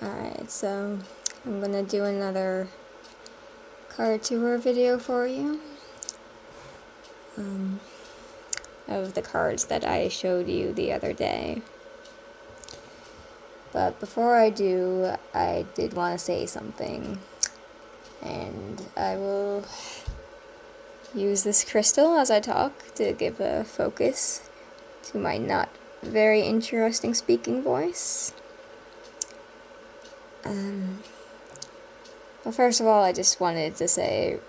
Alright, so I'm gonna do another card tour video for you. Of the cards that I showed you the other day. But before I do, I did want to say something. And I will use this crystal as I talk to give a focus to my not very interesting speaking voice. Well, first of all, I just wanted to say,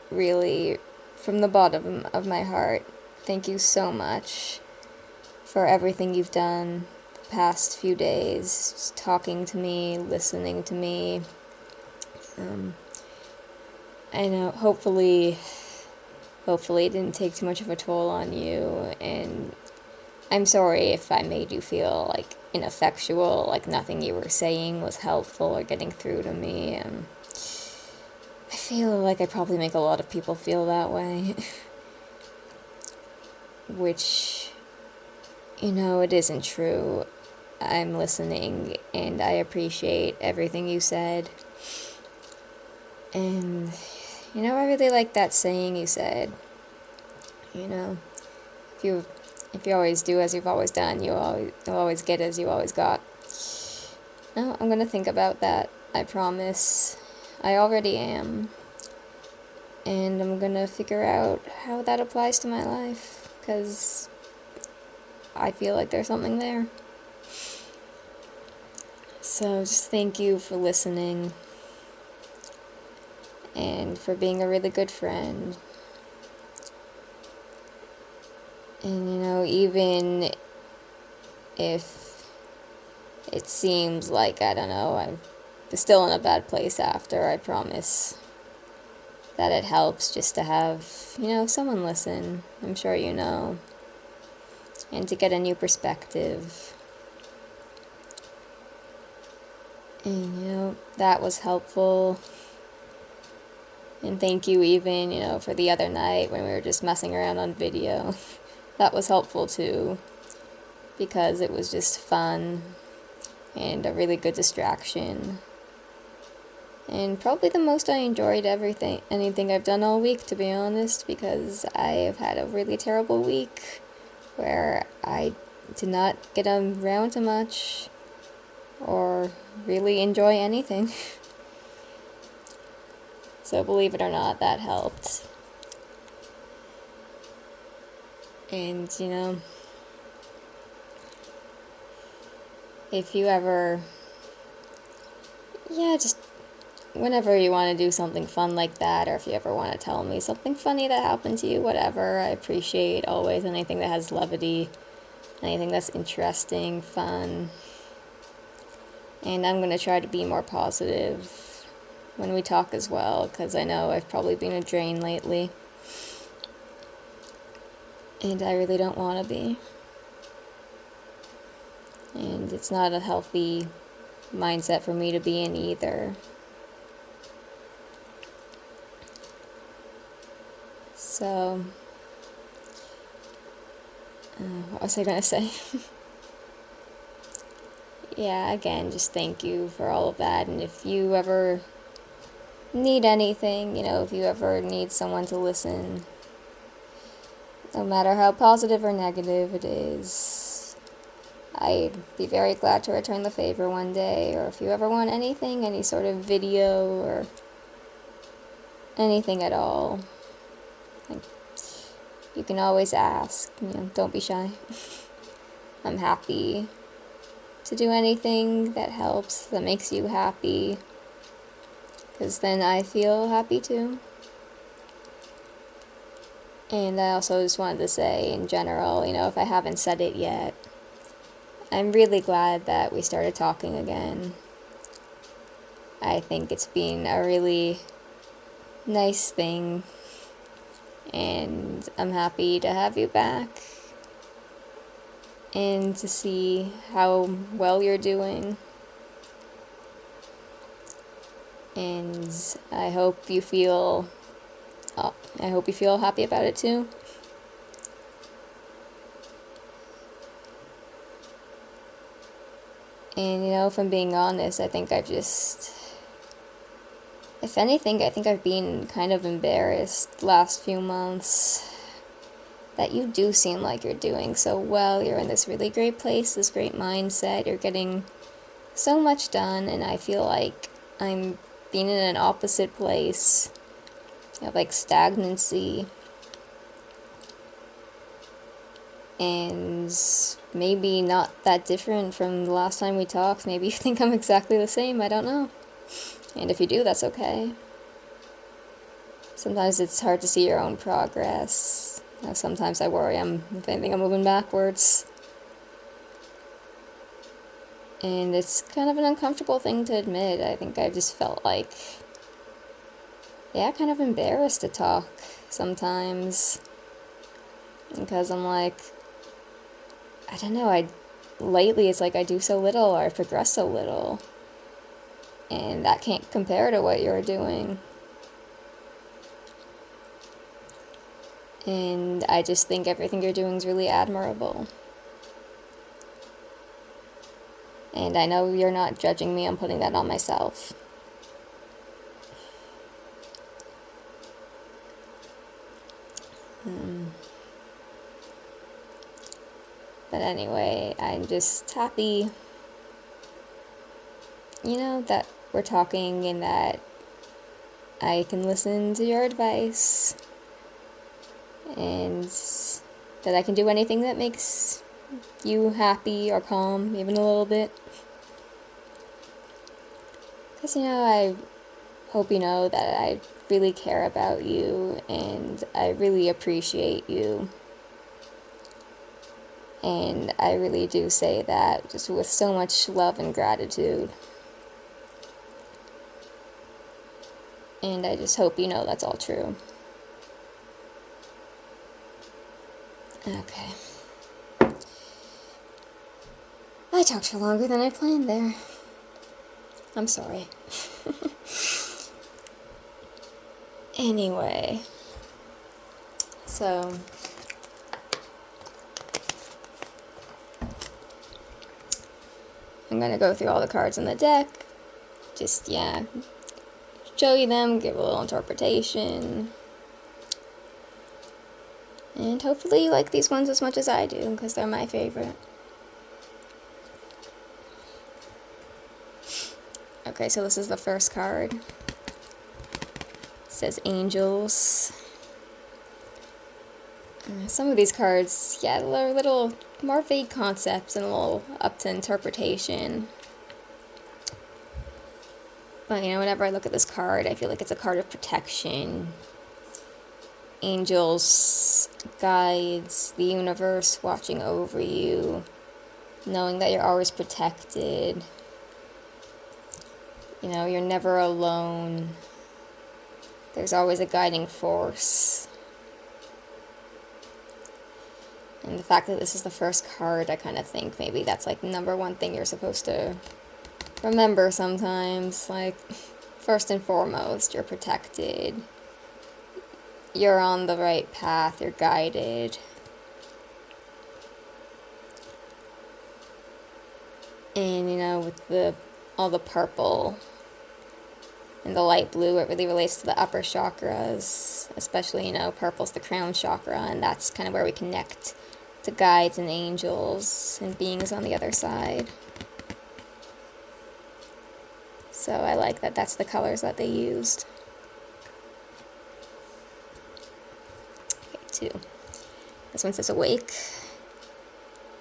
really, from the bottom of my heart, thank you so much for everything you've done the past few days, just talking to me, listening to me. I know, hopefully it didn't take too much of a toll on you, and I'm sorry if I made you feel, like, ineffectual, like nothing you were saying was helpful or getting through to me. I feel like I probably make a lot of people feel that way. Which, it isn't true. I'm listening, and I appreciate everything you said. And, I really like that saying you said. If you always do as you've always done, you'll always get as you always got. No, I'm gonna think about that. I promise. I already am. And I'm gonna figure out how that applies to my life, because I feel like there's something there. So just thank you for listening, and for being a really good friend. And even if it seems like, I don't know, I'm still in a bad place after, I promise that it helps just to have, someone listen. I'm sure you know. And to get a new perspective. And, that was helpful. And thank you even, for the other night when we were just messing around on video. That was helpful too. Because it was just fun. And a really good distraction. And probably the most I enjoyed anything I've done all week, to be honest, because I have had a really terrible week where I did not get around to much or really enjoy anything. So believe it or not, that helped. And, if you ever, just whenever you want to do something fun like that, or if you ever want to tell me something funny that happened to you, whatever, I appreciate always anything that has levity, anything that's interesting, fun. And I'm going to try to be more positive when we talk as well, because I know I've probably been a drain lately. And I really don't want to be. And it's not a healthy mindset for me to be in either. So, what was I going to say? Yeah, again, just thank you for all of that. And if you ever need anything, if you ever need someone to listen, no matter how positive or negative it is, I'd be very glad to return the favor one day. Or if you ever want anything, any sort of video or anything at all, you can always ask. Don't be shy. I'm happy to do anything that helps, that makes you happy, because then I feel happy too. And I also just wanted to say, in general, if I haven't said it yet, I'm really glad that we started talking again. I think it's been a really nice thing, and I'm happy to have you back and to see how well you're doing. And I hope you feel happy about it too. And, if I'm being honest, I think if anything, I think I've been kind of embarrassed the last few months that you do seem like you're doing so well. You're in this really great place, this great mindset. You're getting so much done, and I feel like I'm being in an opposite place of like stagnancy. And maybe not that different from the last time we talked. Maybe you think I'm exactly the same, I don't know. And if you do, that's okay. Sometimes it's hard to see your own progress. Sometimes I worry if anything, I'm moving backwards. And it's kind of an uncomfortable thing to admit. I think I just felt like, kind of embarrassed to talk sometimes. Because I'm like, I don't know, lately it's like I do so little, or I progress so little. And that can't compare to what you're doing. And I just think everything you're doing is really admirable. And I know you're not judging me, I'm putting that on myself. But anyway, I'm just happy, that we're talking and that I can listen to your advice and that I can do anything that makes you happy or calm, even a little bit. Because, I hope you know that I really care about you and I really appreciate you. And I really do say that just with so much love and gratitude. And I just hope you know that's all true. Okay. I talked for longer than I planned there. I'm sorry. Anyway. So I'm going to go through all the cards in the deck. Just, show you them, give a little interpretation. And hopefully you like these ones as much as I do, because they're my favorite. Okay, so this is the first card. It says Angels. Some of these cards, they're a little more vague concepts and a little up to interpretation. But, whenever I look at this card, I feel like it's a card of protection. Angels, guides, the universe watching over you, knowing that you're always protected. You're never alone. There's always a guiding force. And the fact that this is the first card, I kind of think maybe that's like the number one thing you're supposed to remember sometimes. Like, first and foremost, you're protected. You're on the right path. You're guided. And, with all the purple and the light blue, it really relates to the upper chakras. Especially, purple's the crown chakra, and that's kind of where we connect to guides and angels and beings on the other side. So I like that that's the colors that they used. Okay, 2. This one says Awake.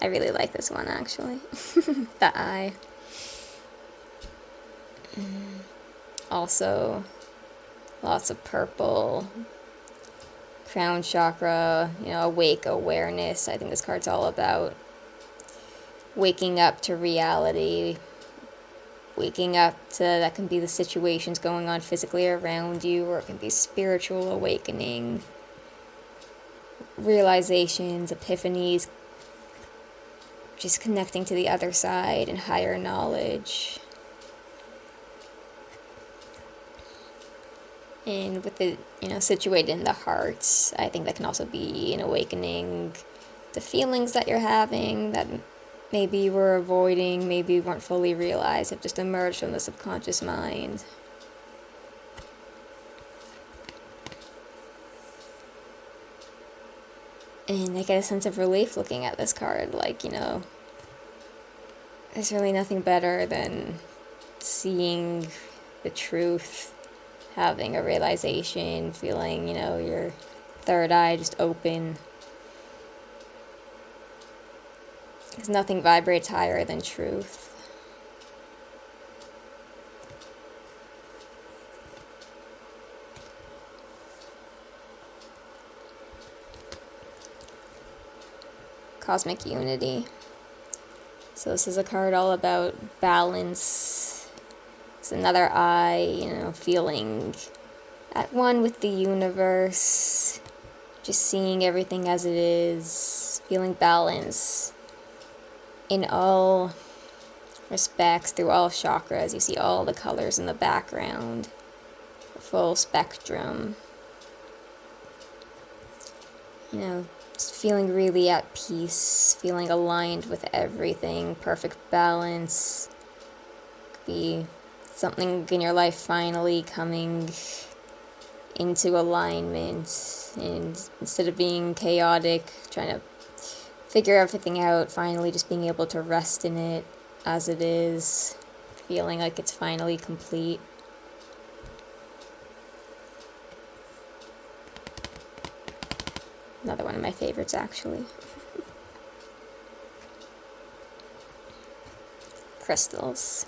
I really like this one, actually. The eye. Also, lots of purple. Crown chakra, awake, awareness. I think this card's all about waking up to reality. Waking up to, that can be the situations going on physically around you, or it can be spiritual awakening, realizations, epiphanies, just connecting to the other side and higher knowledge. And with it, situated in the heart, I think that can also be an awakening to feelings that you're having that maybe you were avoiding, maybe you weren't fully realized, have just emerged from the subconscious mind. And I get a sense of relief looking at this card, like, you know, there's really nothing better than seeing the truth, having a realization, feeling, you know, your third eye just open. Because nothing vibrates higher than truth. Cosmic Unity. So this is a card all about balance. It's another eye, you know, feeling at one with the universe, just seeing everything as it is, feeling balance in all respects through all chakras. You see all the colors in the background, the full spectrum. You know, just feeling really at peace, feeling aligned with everything, perfect balance. Could be something in your life finally coming into alignment, and instead of being chaotic, trying to figure everything out, finally just being able to rest in it as it is, feeling like it's finally complete. Another one of my favorites, actually. Crystals.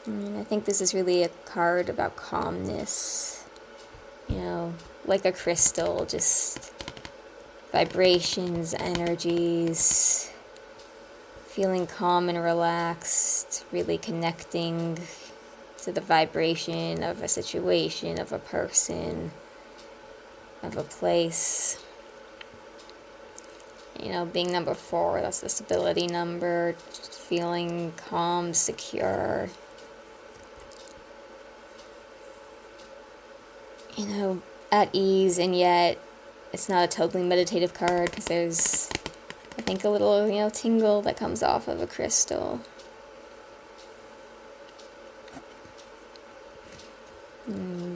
I think this is really a card about calmness. You know, like a crystal, just vibrations, energies, feeling calm and relaxed, really connecting to the vibration of a situation, of a person, of a place. You know, being number 4, that's the stability number, just feeling calm, secure. You know, at ease, and yet it's not a totally meditative card because there's, I think, a little, you know, tingle that comes off of a crystal.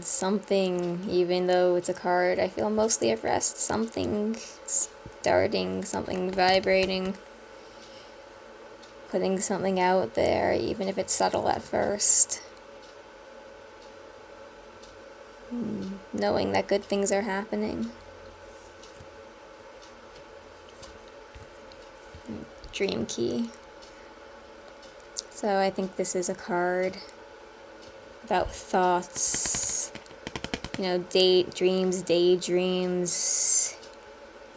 Something, even though it's a card, I feel mostly at rest, something starting, something vibrating, putting something out there, even if it's subtle at first. Knowing that good things are happening. Dream Key. So I think this is a card about thoughts, you know, daydreams,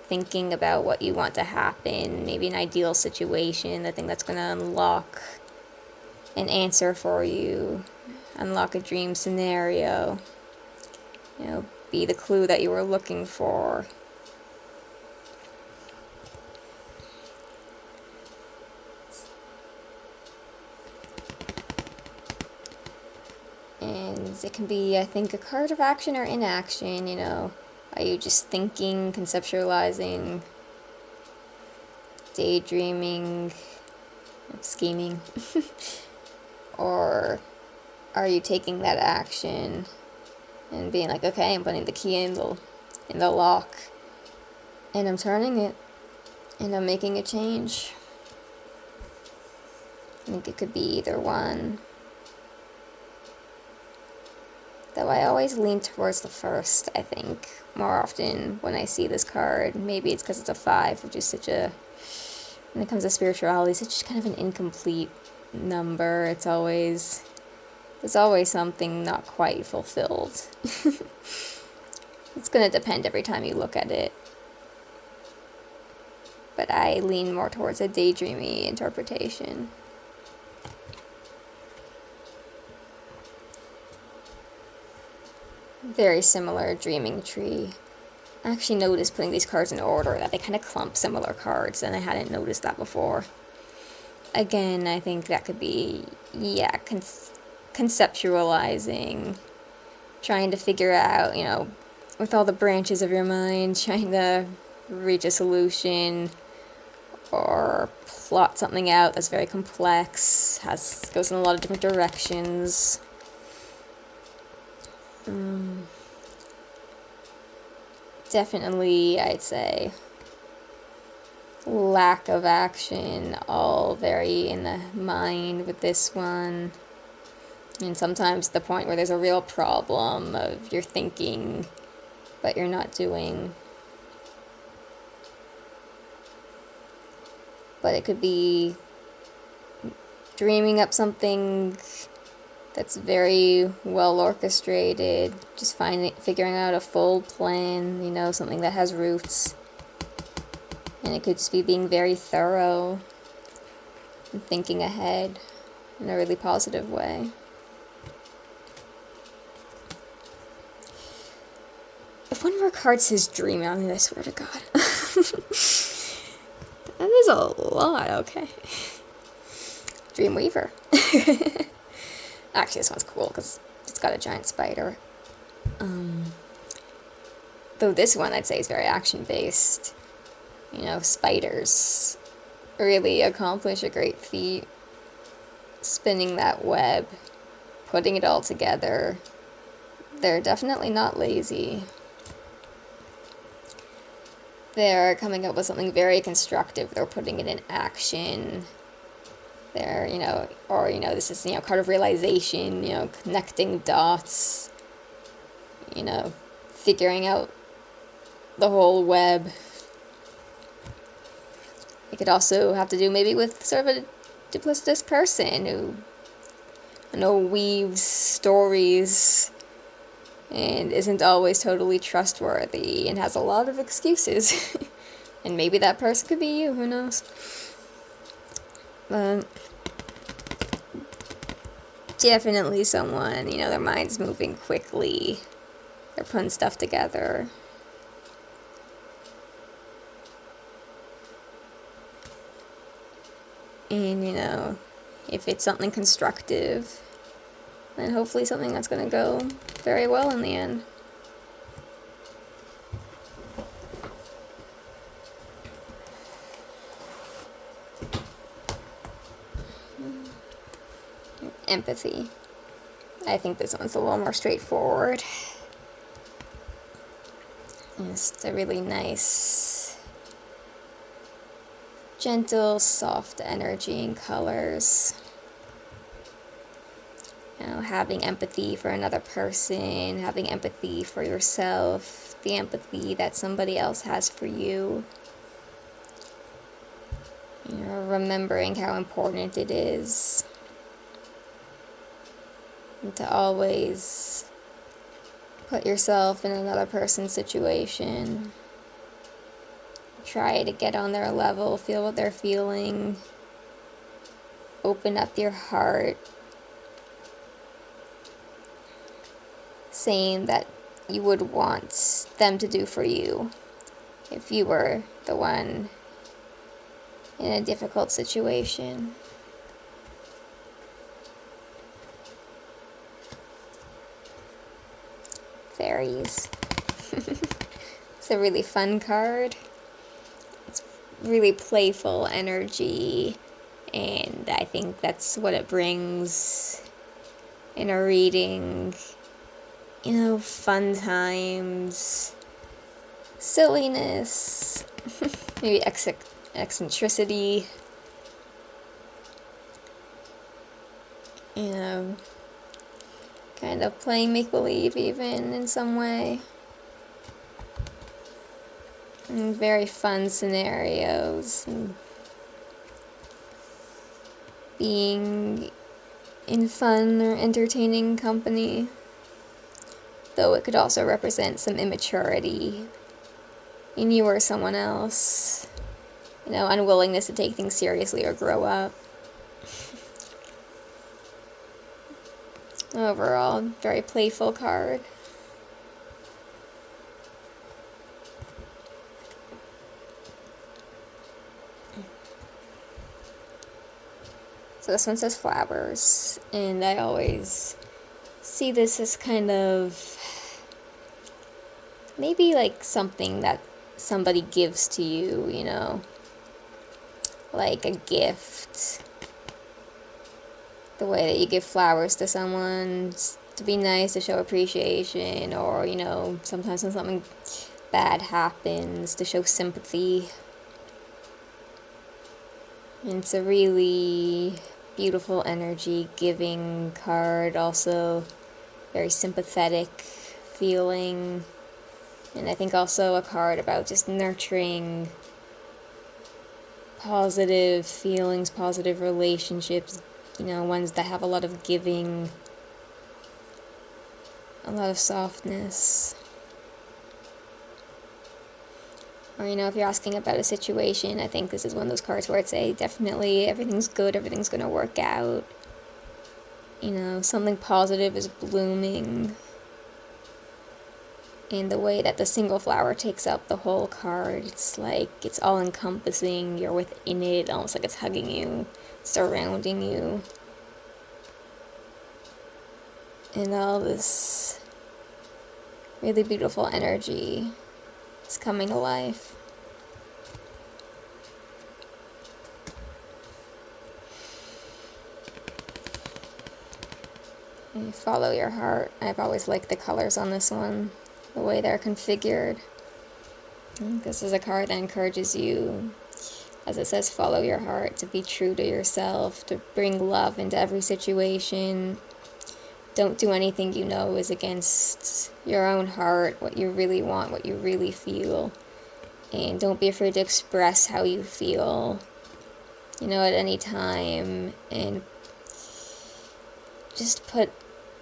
thinking about what you want to happen, maybe an ideal situation, the thing that's going to unlock an answer for you, unlock a dream scenario, you know, be the clue that you were looking for. And it can be, I think, a card of action or inaction, you know. Are you just thinking, conceptualizing, daydreaming, scheming? Or are you taking that action and being like, okay, I'm putting the key in the lock, and I'm turning it, and I'm making a change? I think it could be either one. Though I always lean towards the first, I think, more often when I see this card. Maybe it's because it's a 5, which is such a, when it comes to spirituality, such kind of an incomplete number. There's always something not quite fulfilled. It's going to depend every time you look at it. But I lean more towards a daydreamy interpretation. Very similar Dreaming Tree. I actually noticed putting these cards in order that they kind of clump similar cards, and I hadn't noticed that before. Again, I think that could be, yeah, conceptualizing, trying to figure out, you know, with all the branches of your mind, trying to reach a solution, or plot something out that's very complex, goes in a lot of different directions. Definitely, I'd say, lack of action, all very in the mind with this one. And sometimes the point where there's a real problem of you're thinking, but you're not doing. But it could be dreaming up something that's very well orchestrated, just figuring out a full plan, you know, something that has roots. And it could just be being very thorough and thinking ahead in a really positive way. If one more card says dream on it, I swear to God. That is a lot, okay. Dreamweaver. Actually, this one's cool because it's got a giant spider. Though this one, I'd say, is very action-based. You know, spiders really accomplish a great feat. Spinning that web, putting it all together. They're definitely not lazy. They're coming up with something very constructive. They're putting it in action. They're, you know, or, you know, this is, you know, card of realization, you know, connecting dots, you know, figuring out the whole web. It could also have to do maybe with sort of a duplicitous person who, you know, weaves stories and isn't always totally trustworthy and has a lot of excuses. And maybe that person could be you, who knows? But definitely someone, you know, their mind's moving quickly. They're putting stuff together. And, you know, if it's something constructive, then hopefully something that's going to go very well in the end. Empathy. I think this one's a little more straightforward. Just a really nice, gentle, soft energy and colors. You know, having empathy for another person, having empathy for yourself, the empathy that somebody else has for you. You know, remembering how important it is. And to always put yourself in another person's situation. Try to get on their level, feel what they're feeling. Open up your heart. Saying that you would want them to do for you if you were the one in a difficult situation. Fairies. It's a really fun card. It's really playful energy, and I think that's what it brings in a reading. You know, fun times, silliness, maybe eccentricity, you know, kind of playing make-believe even in some way. And very fun scenarios, and being in fun or entertaining company. Though it could also represent some immaturity in you or someone else. You know, unwillingness to take things seriously or grow up. Overall, very playful card. So this one says flowers, and I always see this as kind of maybe like something that somebody gives to you, you know. like a gift. The way that you give flowers to someone to be nice, to show appreciation, or, you know, sometimes when something bad happens, to show sympathy. And it's a really beautiful energy giving card, also very sympathetic feeling. And I think also a card about just nurturing positive feelings, positive relationships, you know, ones that have a lot of giving, a lot of softness. Or, you know, if you're asking about a situation, I think this is one of those cards where I'd say definitely everything's good, everything's going to work out. You know, something positive is blooming. And the way that the single flower takes up the whole card, it's like it's all encompassing, you're within it, almost like it's hugging you, surrounding you. And all this really beautiful energy is coming to life. And you follow your heart. I've always liked the colors on this one, the way they're configured. And this is a card that encourages you, as it says, follow your heart, to be true to yourself, to bring love into every situation. Don't do anything you know is against your own heart, what you really want, what you really feel. And don't be afraid to express how you feel, you know, at any time. And just put,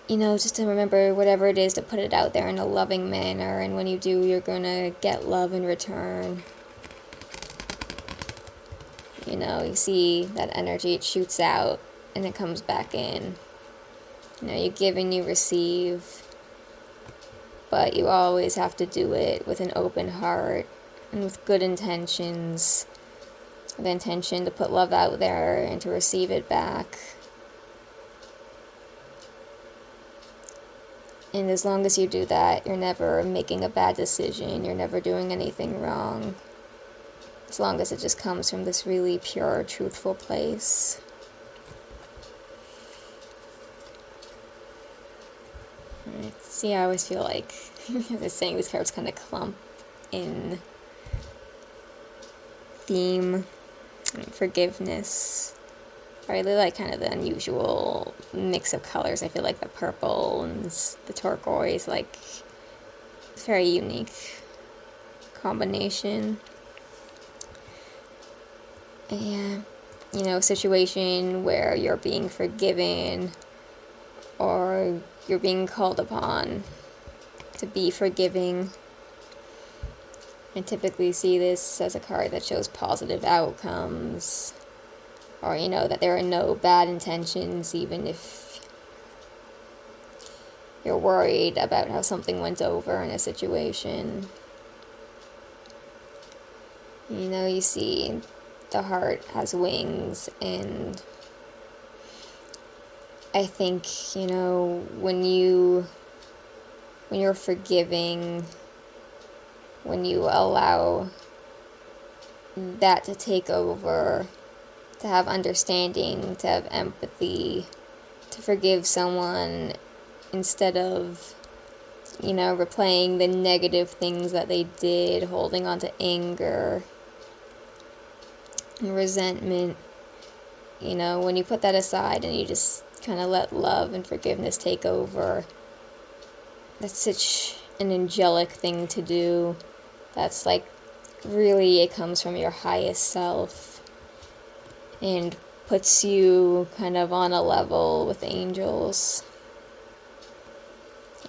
you know, just to remember whatever it is, to put it out there in a loving manner. And when you do, you're going to get love in return. You know, you see that energy, it shoots out and it comes back in. You know, you give and you receive, but you always have to do it with an open heart and with good intentions, with the intention to put love out there and to receive it back. And as long as you do that, you're never making a bad decision, you're never doing anything wrong, as long as it just comes from this really pure, truthful place. See, I always feel like, as I was saying, these cards kind of clump in theme and forgiveness. I really like kind of the unusual mix of colors. I feel like the purple and the turquoise, like, it's a very unique combination. And, you know, a situation where you're being forgiven or you're being called upon to be forgiving. I typically see this as a card that shows positive outcomes, or, you know, that there are no bad intentions, even if you're worried about how something went over in a situation. You know, you see the heart has wings, and I think, you know, when you're forgiving, when you allow that to take over, to have understanding, to have empathy, to forgive someone instead of, you know, replaying the negative things that they did, holding on to anger and resentment. You know, when you put that aside and you just kind of let love and forgiveness take over, that's such an angelic thing to do. That's like, really, it comes from your highest self and puts you kind of on a level with angels.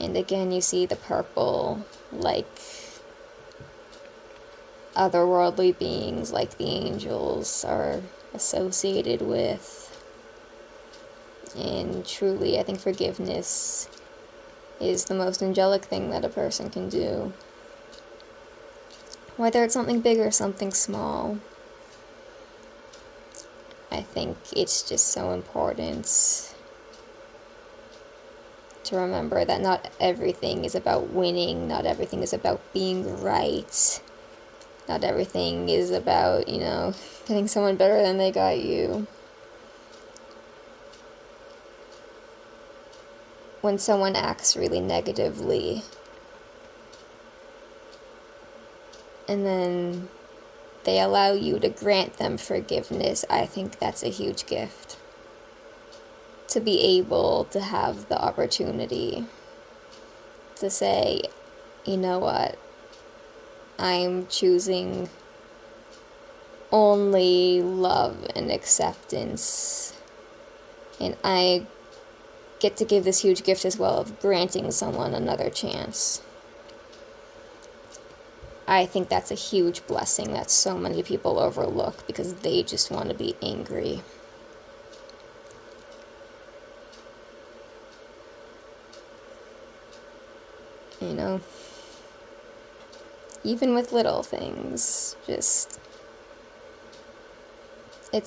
And again, you see the purple, like otherworldly beings, like the angels are associated with. And truly, I think forgiveness is the most angelic thing that a person can do. Whether it's something big or something small, I think it's just so important to remember that not everything is about winning, not everything is about being right. Not everything is about, getting someone better than they got you. When someone acts really negatively, and then they allow you to grant them forgiveness, I think that's a huge gift. To be able to have the opportunity to say, you know what, I'm choosing only love and acceptance, and I get to give this huge gift as well of granting someone another chance. I think that's a huge blessing that so many people overlook because they just want to be angry. Even with little things, it's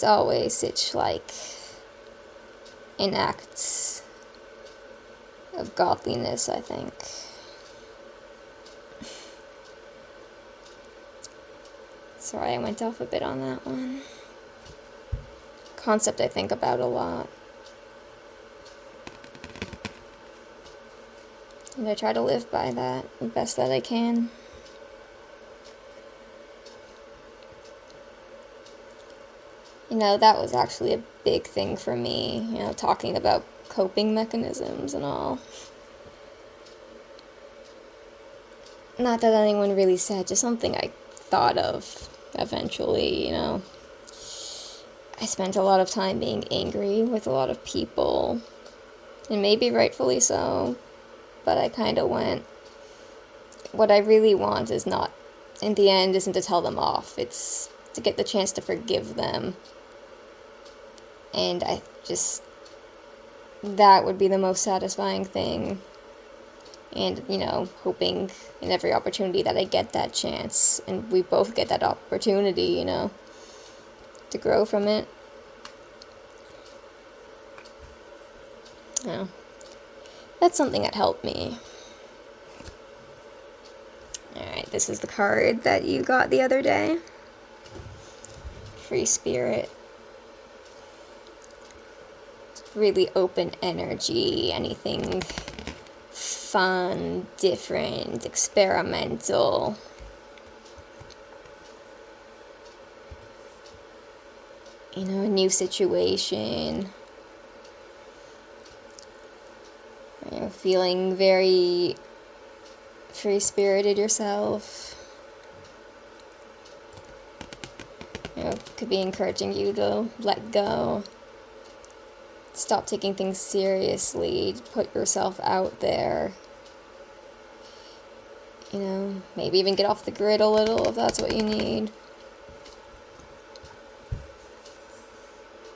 always such like an act of godliness, I think. Sorry, I went off a bit on that one. Concept I think about a lot. And I try to live by that the best that I can. That was actually a big thing for me, talking about coping mechanisms and all. Not that anyone really said, just something I thought of eventually, I spent a lot of time being angry with a lot of people, and maybe rightfully so, but I kind of went, what I really want is not, in the end, isn't to tell them off, it's to get the chance to forgive them. And that would be the most satisfying thing. And, hoping in every opportunity that I get that chance, and we both get that opportunity, to grow from it. That's something that helped me. Alright, this is the card that you got the other day. Free spirit. Really open energy, anything fun, different, experimental. A new situation. Feeling very free-spirited yourself. Could be encouraging you to let go. Stop taking things seriously. Put yourself out there. Maybe even get off the grid a little if that's what you need.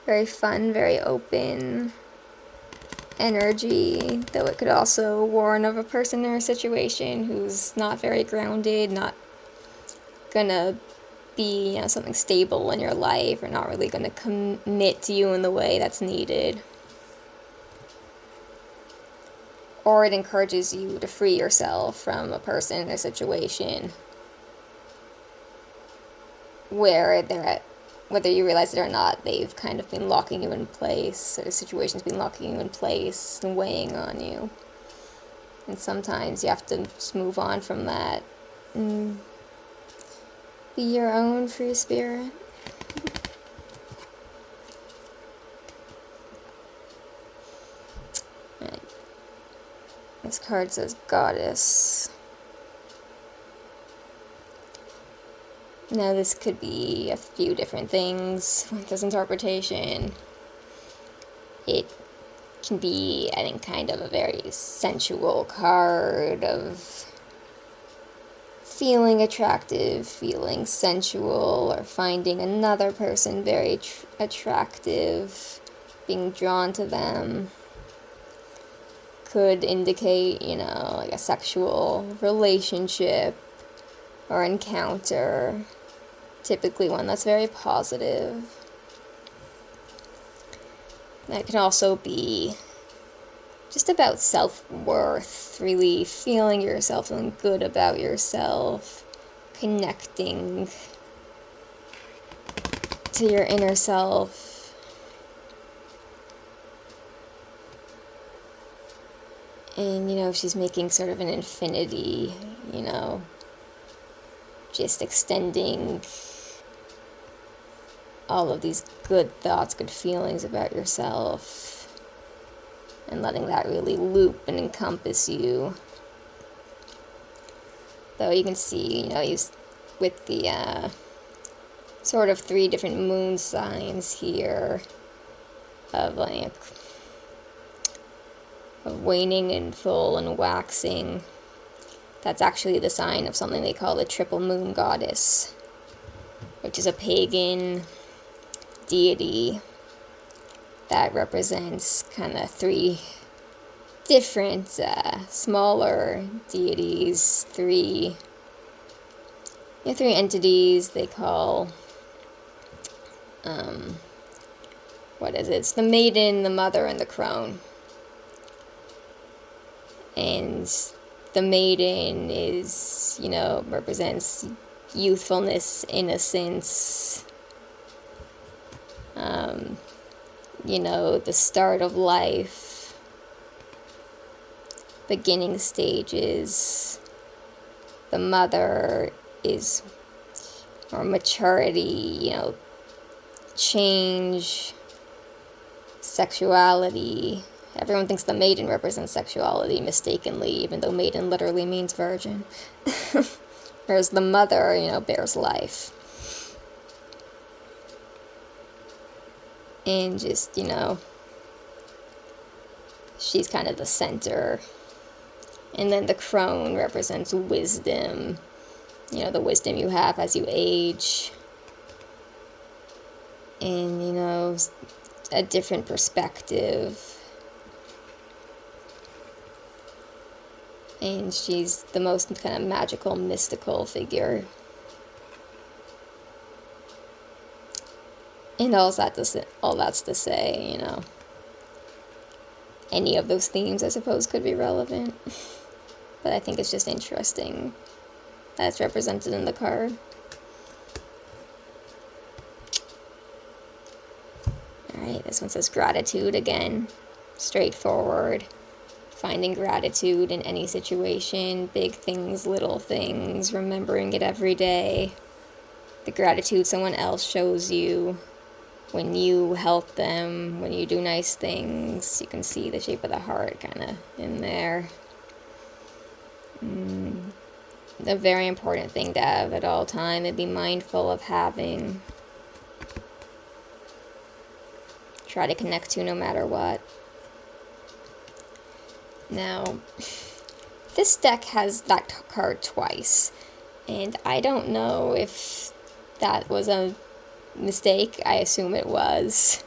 Very fun, very open energy, though it could also warn of a person or a situation who's not very grounded, not gonna be something stable in your life, or not really gonna commit to you in the way that's needed. Or it encourages you to free yourself from a person or situation where whether you realize it or not, they've kind of been locking you in place, or the situation's been locking you in place and weighing on you. And sometimes you have to just move on from that and be your own free spirit. Right. This card says Goddess. Now this could be a few different things with this interpretation. It can be, I think, kind of a very sensual card of feeling attractive, feeling sensual, or finding another person very attractive, being drawn to them. Could indicate, like a sexual relationship or encounter. Typically one that's very positive. That can also be just about self-worth, really feeling yourself, feeling good about yourself. connecting to your inner self. And, she's making sort of an infinity, just extending all of these good thoughts, good feelings about yourself, and letting that really loop and encompass you. Though you can see, with the sort of 3 different moon signs here of waning and full and waxing. That's actually the sign of something they call the triple moon goddess, which is a pagan deity that represents kind of 3 different smaller deities, 3 entities they call, what is it? It's the maiden, the mother, and the crone. And the maiden is, represents youthfulness, innocence, the start of life, beginning stages. The mother is more maturity, change, sexuality. Everyone thinks the maiden represents sexuality mistakenly, even though maiden literally means virgin. Whereas the mother, bears life. And just, she's kind of the center. And then the crone represents wisdom, the wisdom you have as you age. And, a different perspective. And she's the most kind of magical, mystical figure. And all that's to say, any of those themes, I suppose, could be relevant. But I think it's just interesting that it's represented in the card. Alright, this one says gratitude again. Straightforward. Finding gratitude in any situation, big things, little things, remembering it every day. The gratitude someone else shows you when you help them, when you do nice things. You can see the shape of the heart kind of in there. A very important thing to have at all time and be mindful of having. Try to connect to no matter what. Now, this deck has that card twice, and I don't know if that was a mistake. I assume it was,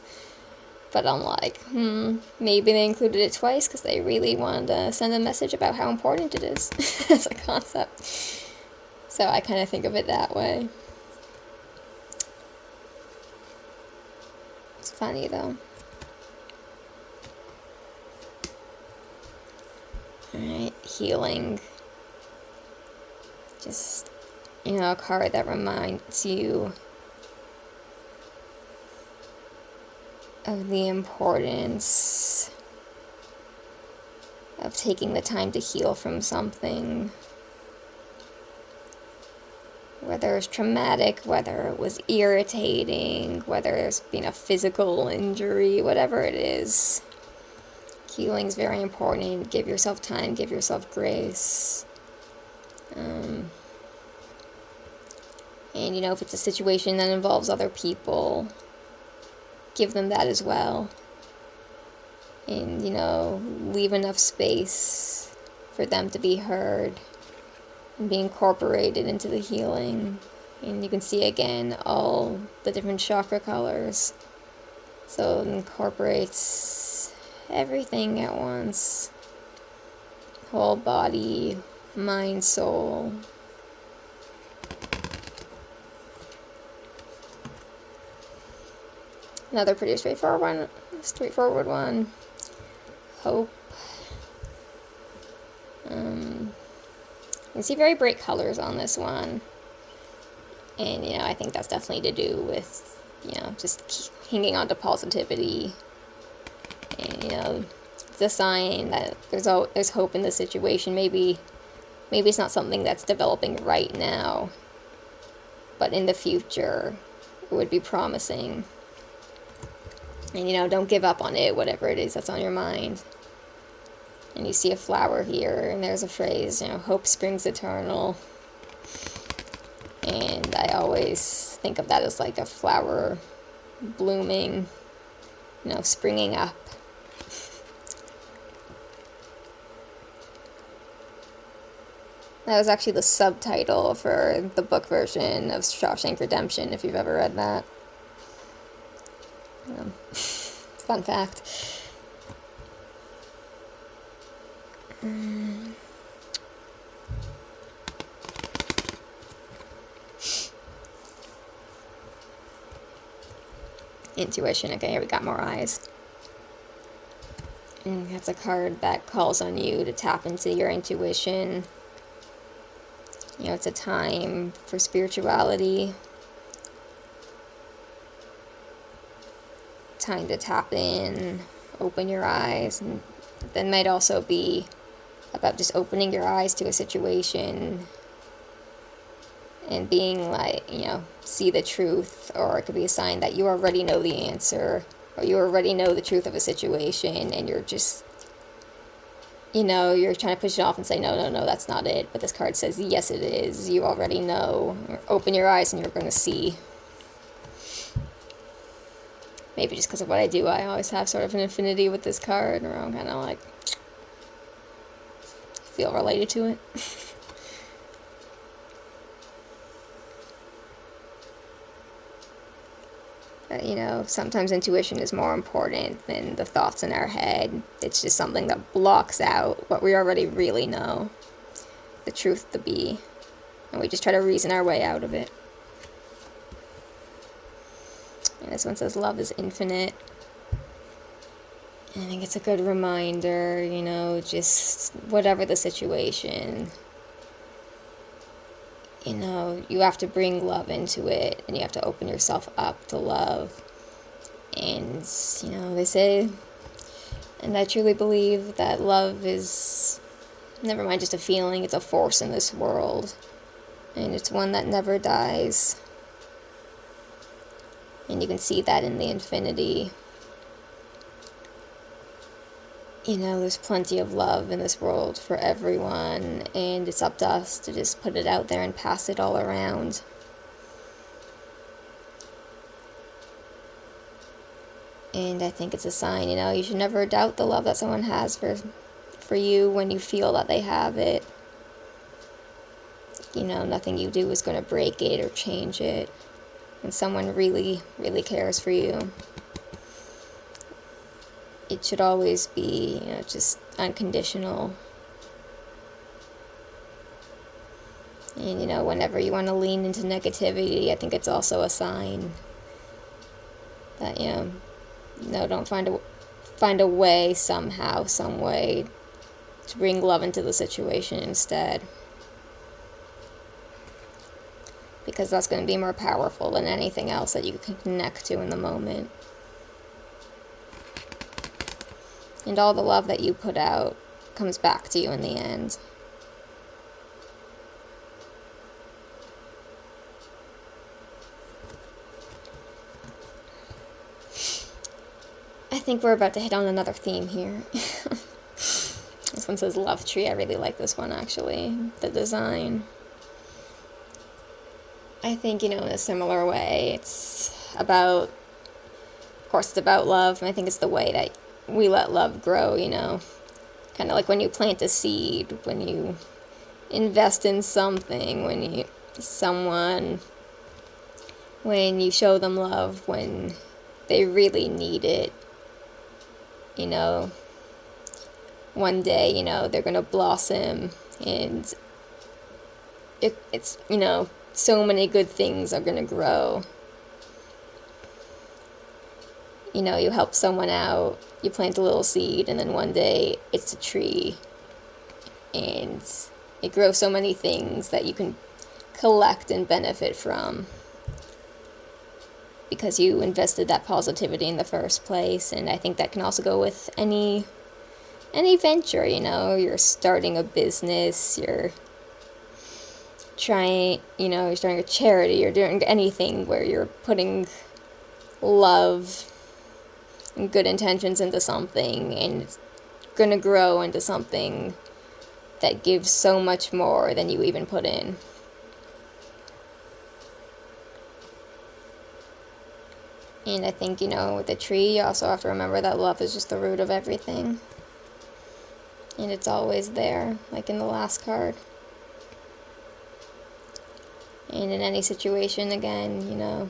but I'm like, maybe they included it twice because they really wanted to send a message about how important it is as a concept. So I kind of think of it that way. It's funny though. Alright, healing. Just, a card that reminds you of the importance of taking the time to heal from something. Whether it's traumatic, whether it was irritating, whether there's been a physical injury, whatever it is. Healing is very important. Give yourself time, give yourself grace. And, if it's a situation that involves other people, give them that as well. And, leave enough space for them to be heard and be incorporated into the healing. And you can see again all the different chakra colors. So it incorporates everything at once. Whole body, mind, soul. Another pretty straightforward one. Hope. You can see very bright colors on this one. And, I think that's definitely to do with, just hanging on to positivity. And, it's a sign that there's hope in the situation. Maybe it's not something that's developing right now, but in the future, it would be promising. And, don't give up on it, whatever it is that's on your mind. And you see a flower here, and there's a phrase, hope springs eternal. And I always think of that as like a flower blooming, springing up. That was actually the subtitle for the book version of Shawshank Redemption, if you've ever read that. Fun fact. Intuition. Okay, here we got more eyes. And that's a card that calls on you to tap into your intuition. It's a time for spirituality. Time to tap in, open your eyes. And that might also be about just opening your eyes to a situation and being like, see the truth. Or it could be a sign that you already know the answer, or you already know the truth of a situation, and you're just, you're trying to push it off and say, no, that's not it. But this card says, yes, it is. You already know. Open your eyes and you're going to see. Maybe just because of what I do, I always have sort of an affinity with this card, or I'm kind of like, feel related to it. Sometimes intuition is more important than the thoughts in our head. It's just something that blocks out what we already really know, the truth to be, and we just try to reason our way out of it. And this one says, love is infinite. And I think it's a good reminder, just whatever the situation, you have to bring love into it, and you have to open yourself up to love. And, they say, and I truly believe that love is, never mind just a feeling, it's a force in this world. And it's one that never dies. And you can see that in the infinity. There's plenty of love in this world for everyone, and it's up to us to just put it out there and pass it all around. And I think it's a sign, you should never doubt the love that someone has for you when you feel that they have it. Nothing you do is going to break it or change it. When someone really, really cares for you, it should always be, just unconditional. And, whenever you want to lean into negativity, I think it's also a sign that, don't find a way somehow, some way to bring love into the situation instead. Because that's going to be more powerful than anything else that you can connect to in the moment. And all the love that you put out comes back to you in the end. I think we're about to hit on another theme here. This one says Love Tree. I really like this one, actually. The design. I think, in a similar way, it's about, of course, it's about love, and I think it's the way that we let love grow, kind of like when you plant a seed, when you invest in something, when you show them love, when they really need it, one day, they're going to blossom, and it's so many good things are going to grow. You help someone out, you plant a little seed, and then one day it's a tree. And it grows so many things that you can collect and benefit from, because you invested that positivity in the first place. And I think that can also go with any venture, you're starting a business, you're starting a charity, you're doing anything where you're putting love and good intentions into something, and it's gonna grow into something that gives so much more than you even put in. And I think, with the tree, you also have to remember that love is just the root of everything. And it's always there, like in the last card. And in any situation, again,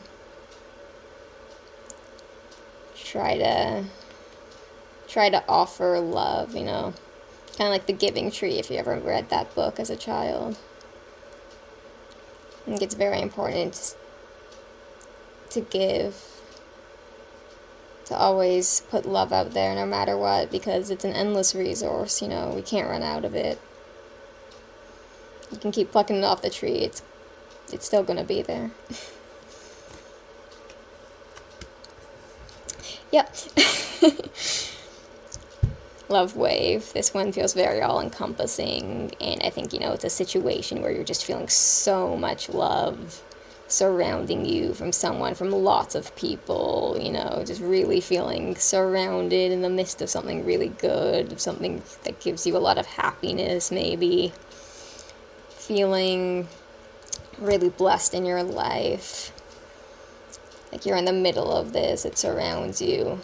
try to offer love, kind of like the Giving Tree, if you ever read that book as a child. I think it's very important to give, to always put love out there no matter what, because it's an endless resource, we can't run out of it. You can keep plucking it off the tree, it's still gonna be there. Yep. Love wave. This one feels very all-encompassing, and I think, it's a situation where you're just feeling so much love surrounding you from lots of people, just really feeling surrounded in the midst of something really good, something that gives you a lot of happiness, maybe. Feeling really blessed in your life. Like you're in the middle of this, it surrounds you.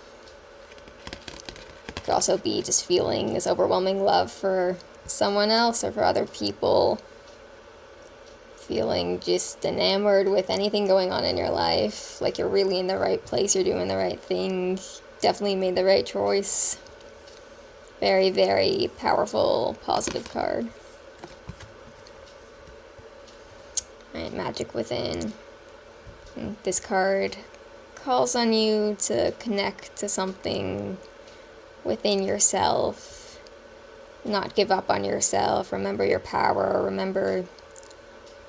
It could also be just feeling this overwhelming love for someone else or for other people. Feeling just enamored with anything going on in your life, like you're really in the right place, you're doing the right thing, definitely made the right choice. Very, very powerful, positive card. Alright, Magic Within. This card calls on you to connect to something within yourself, not give up on yourself, remember your power, remember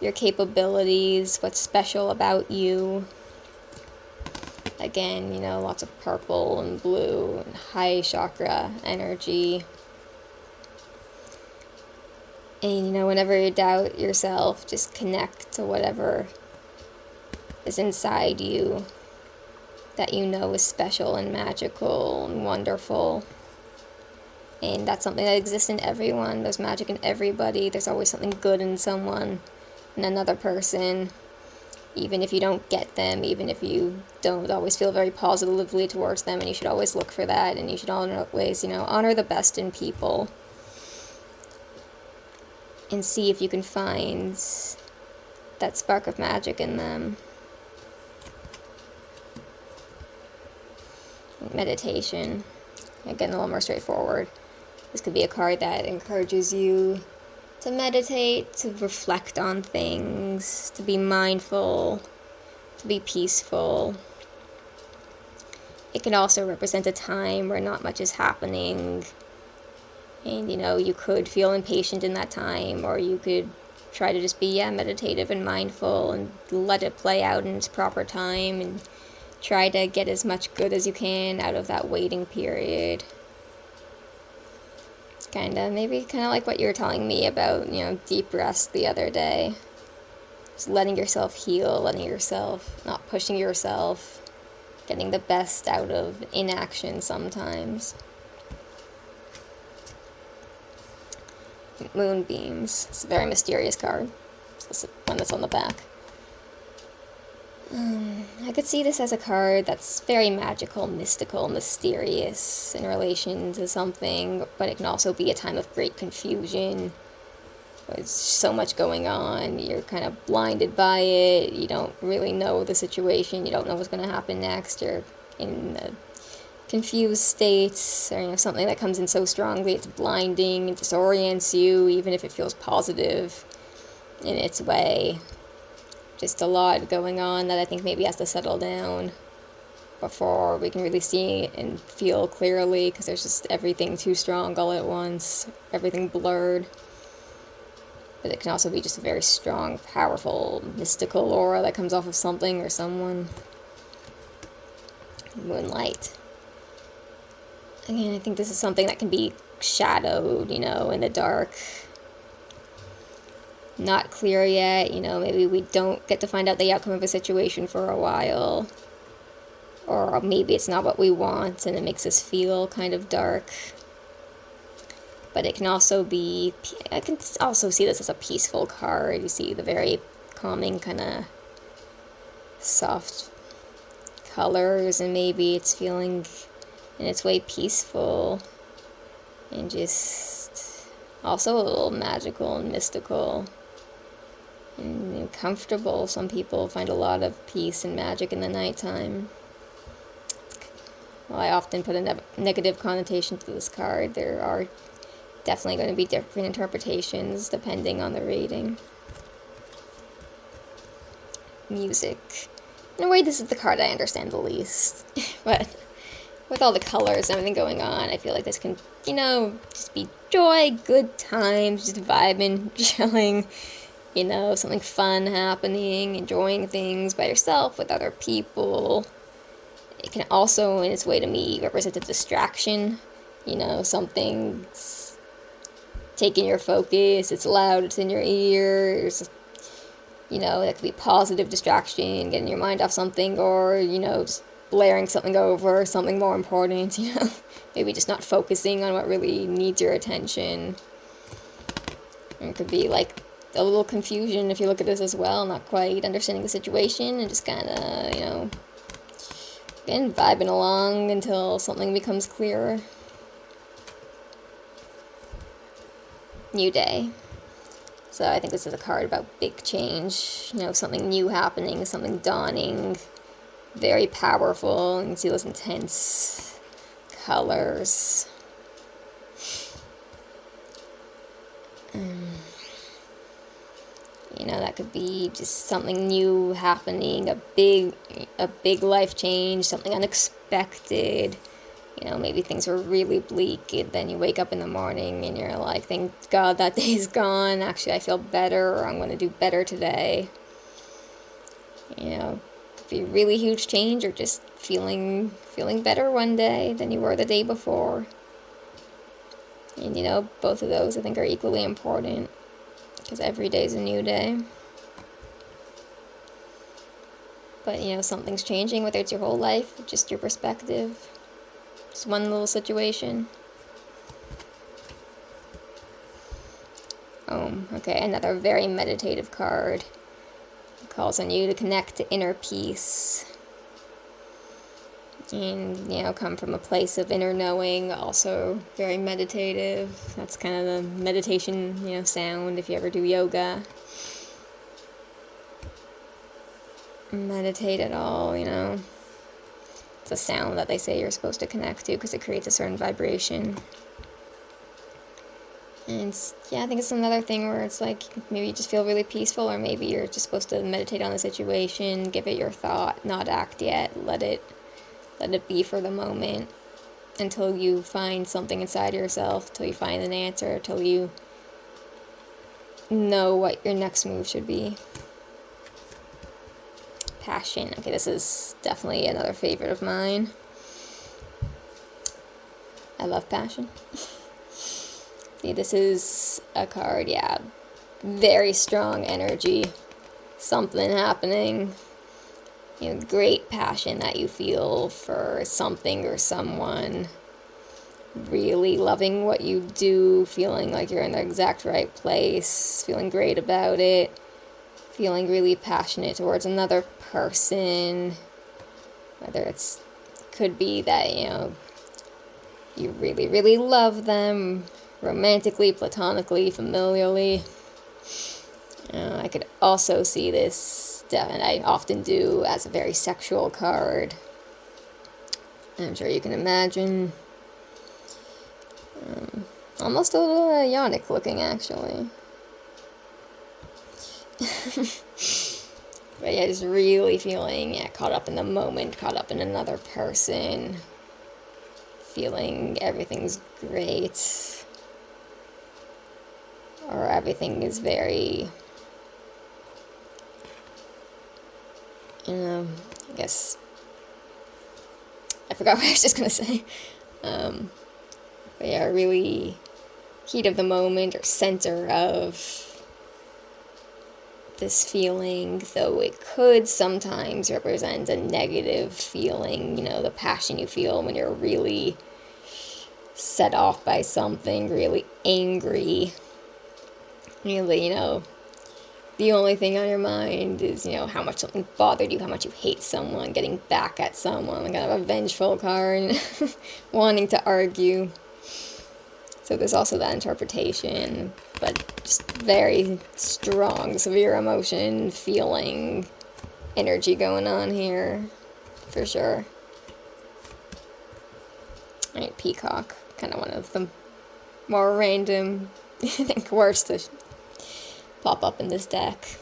your capabilities, what's special about you. Again, lots of purple and blue and high chakra energy. And, whenever you doubt yourself, just connect to whatever is inside you that is special and magical and wonderful. And that's something that exists in everyone. There's magic in everybody. There's always something good in someone. In another person, even if you don't get them, even if you don't always feel very positively towards them, and you should always look for that, and you should always, honor the best in people, and see if you can find that spark of magic in them. Meditation, again, a little more straightforward. This could be a card that encourages you to meditate, to reflect on things, to be mindful, to be peaceful. It can also represent a time where not much is happening, and you could feel impatient in that time, or you could try to just be meditative and mindful and let it play out in its proper time, and try to get as much good as you can out of that waiting period. Maybe like what you were telling me about, deep rest the other day. Just letting yourself heal, letting yourself, not pushing yourself, getting the best out of inaction sometimes. Moonbeams. It's a very mysterious card. It's the one that's on the back. I could see this as a card that's very magical, mystical, mysterious in relation to something, but it can also be a time of great confusion. There's so much going on, you're kind of blinded by it, you don't really know the situation, you don't know what's going to happen next, you're in a confused state, or something that comes in so strongly, it's blinding, it disorients you, even if it feels positive in its way. Just a lot going on that I think maybe has to settle down before we can really see and feel clearly, because there's just everything too strong all at once, everything blurred. But but it can also be just a very strong, powerful, mystical aura that comes off of something or someone. Moonlight. Again, I think this is something that can be shadowed, you know, in the dark. Not clear yet, you know, maybe we don't get to find out the outcome of a situation for a while. Or maybe it's not what we want and it makes us feel kind of dark. But it can also be, I can also see this as a peaceful card. You see the very calming kind of soft colors, and maybe it's feeling in its way peaceful and just also a little magical and mystical and comfortable. Some people find a lot of peace and magic in the nighttime. While I often put a negative connotation to this card, there are definitely going to be different interpretations depending on the reading. Music. In a way, this is the card I understand the least. But with all the colors and everything going on, I feel like this can, you know, just be joy, good times, just vibing, chilling, you know, something fun happening, enjoying things by yourself, with other people. It can also, in its way to me, represent a distraction. You know, something's taking your focus, it's loud, it's in your ears. You know, that could be positive distraction, getting your mind off something, or, you know, just blaring something over, something more important, you know. Maybe just not focusing on what really needs your attention. And it could be like a little confusion if you look at this as well, not quite understanding the situation, and just kind of, you know, again, vibing along until something becomes clearer. New day. So I think this is a card about big change, you know, something new happening, something dawning, very powerful. You can see those intense colors. You know, that could be just something new happening, a big life change, something unexpected. You know, maybe things were really bleak, and then you wake up in the morning and you're like, thank God that day's gone. Actually, I feel better, or I'm going to do better today. You know, it could be a really huge change, or just feeling better one day than you were the day before. And, you know, both of those I think are equally important, because every day is a new day. But, you know, something's changing, whether it's your whole life, or just your perspective. Just one little situation. Okay, another very meditative card. It calls on you to connect to inner peace. And, you know, come from a place of inner knowing, also very meditative. That's kind of the meditation, you know, sound if you ever do yoga. Meditate at all, you know. It's a sound that they say you're supposed to connect to because it creates a certain vibration. And yeah, I think it's another thing where it's like maybe you just feel really peaceful, or maybe you're just supposed to meditate on the situation, give it your thought, not act yet, let it be for the moment until you find something inside yourself, till you find an answer, till you know what your next move should be. Passion. Okay, this is definitely another favorite of mine. I love passion. See, this is a card, yeah, very strong energy, something happening, you know, great passion that you feel for something or someone, really loving what you do, feeling like you're in the exact right place, feeling great about it, feeling really passionate towards another person, whether it's, could be that, you know, you really, really love them, romantically, platonically, familially. I could also see this, and I often do, as a very sexual card. I'm sure you can imagine. Almost a little ionic looking, actually. But yeah, just really feeling, yeah, caught up in the moment, caught up in another person, feeling everything's great. or everything is very, I guess, I forgot what I was just gonna say. But yeah, really heat of the moment or center of this feeling, though it could sometimes represent a negative feeling, the passion you feel when you're really set off by something, really angry, really, the only thing on your mind is, how much something bothered you, how much you hate someone, getting back at someone, kind of a vengeful card, wanting to argue. So there's also that interpretation, but just very strong, severe emotion, feeling, energy going on here, for sure. Alright, Peacock, kind of one of the more random, I think, worst to pop up in this deck.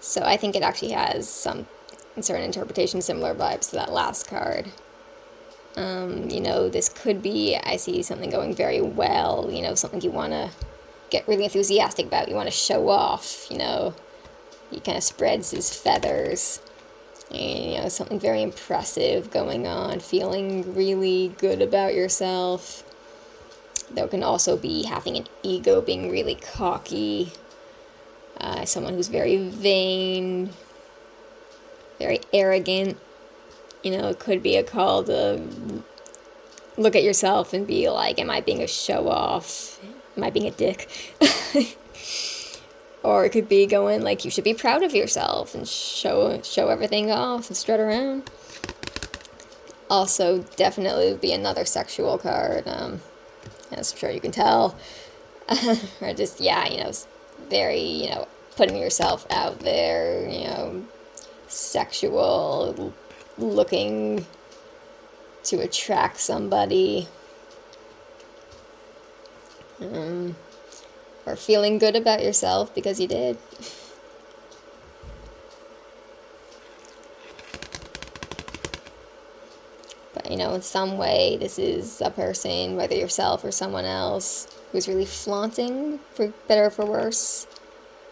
So I think it actually has some, in certain interpretations, similar vibes to that last card. This could be, I see something going very well, something you want to get really enthusiastic about, you want to show off, he kind of spreads his feathers, and, something very impressive going on, feeling really good about yourself. There can also be having an ego, being really cocky, someone who's very vain, very arrogant. It could be a call to look at yourself and be like, am I being a show-off? Am I being a dick? Or it could be going like, you should be proud of yourself and show everything off and strut around. Also, definitely would be another sexual card, as I'm sure you can tell. Or just, very, putting yourself out there, sexual, looking to attract somebody, or feeling good about yourself because you did. But, in some way, this is a person, whether yourself or someone else, who's really flaunting, for better or for worse,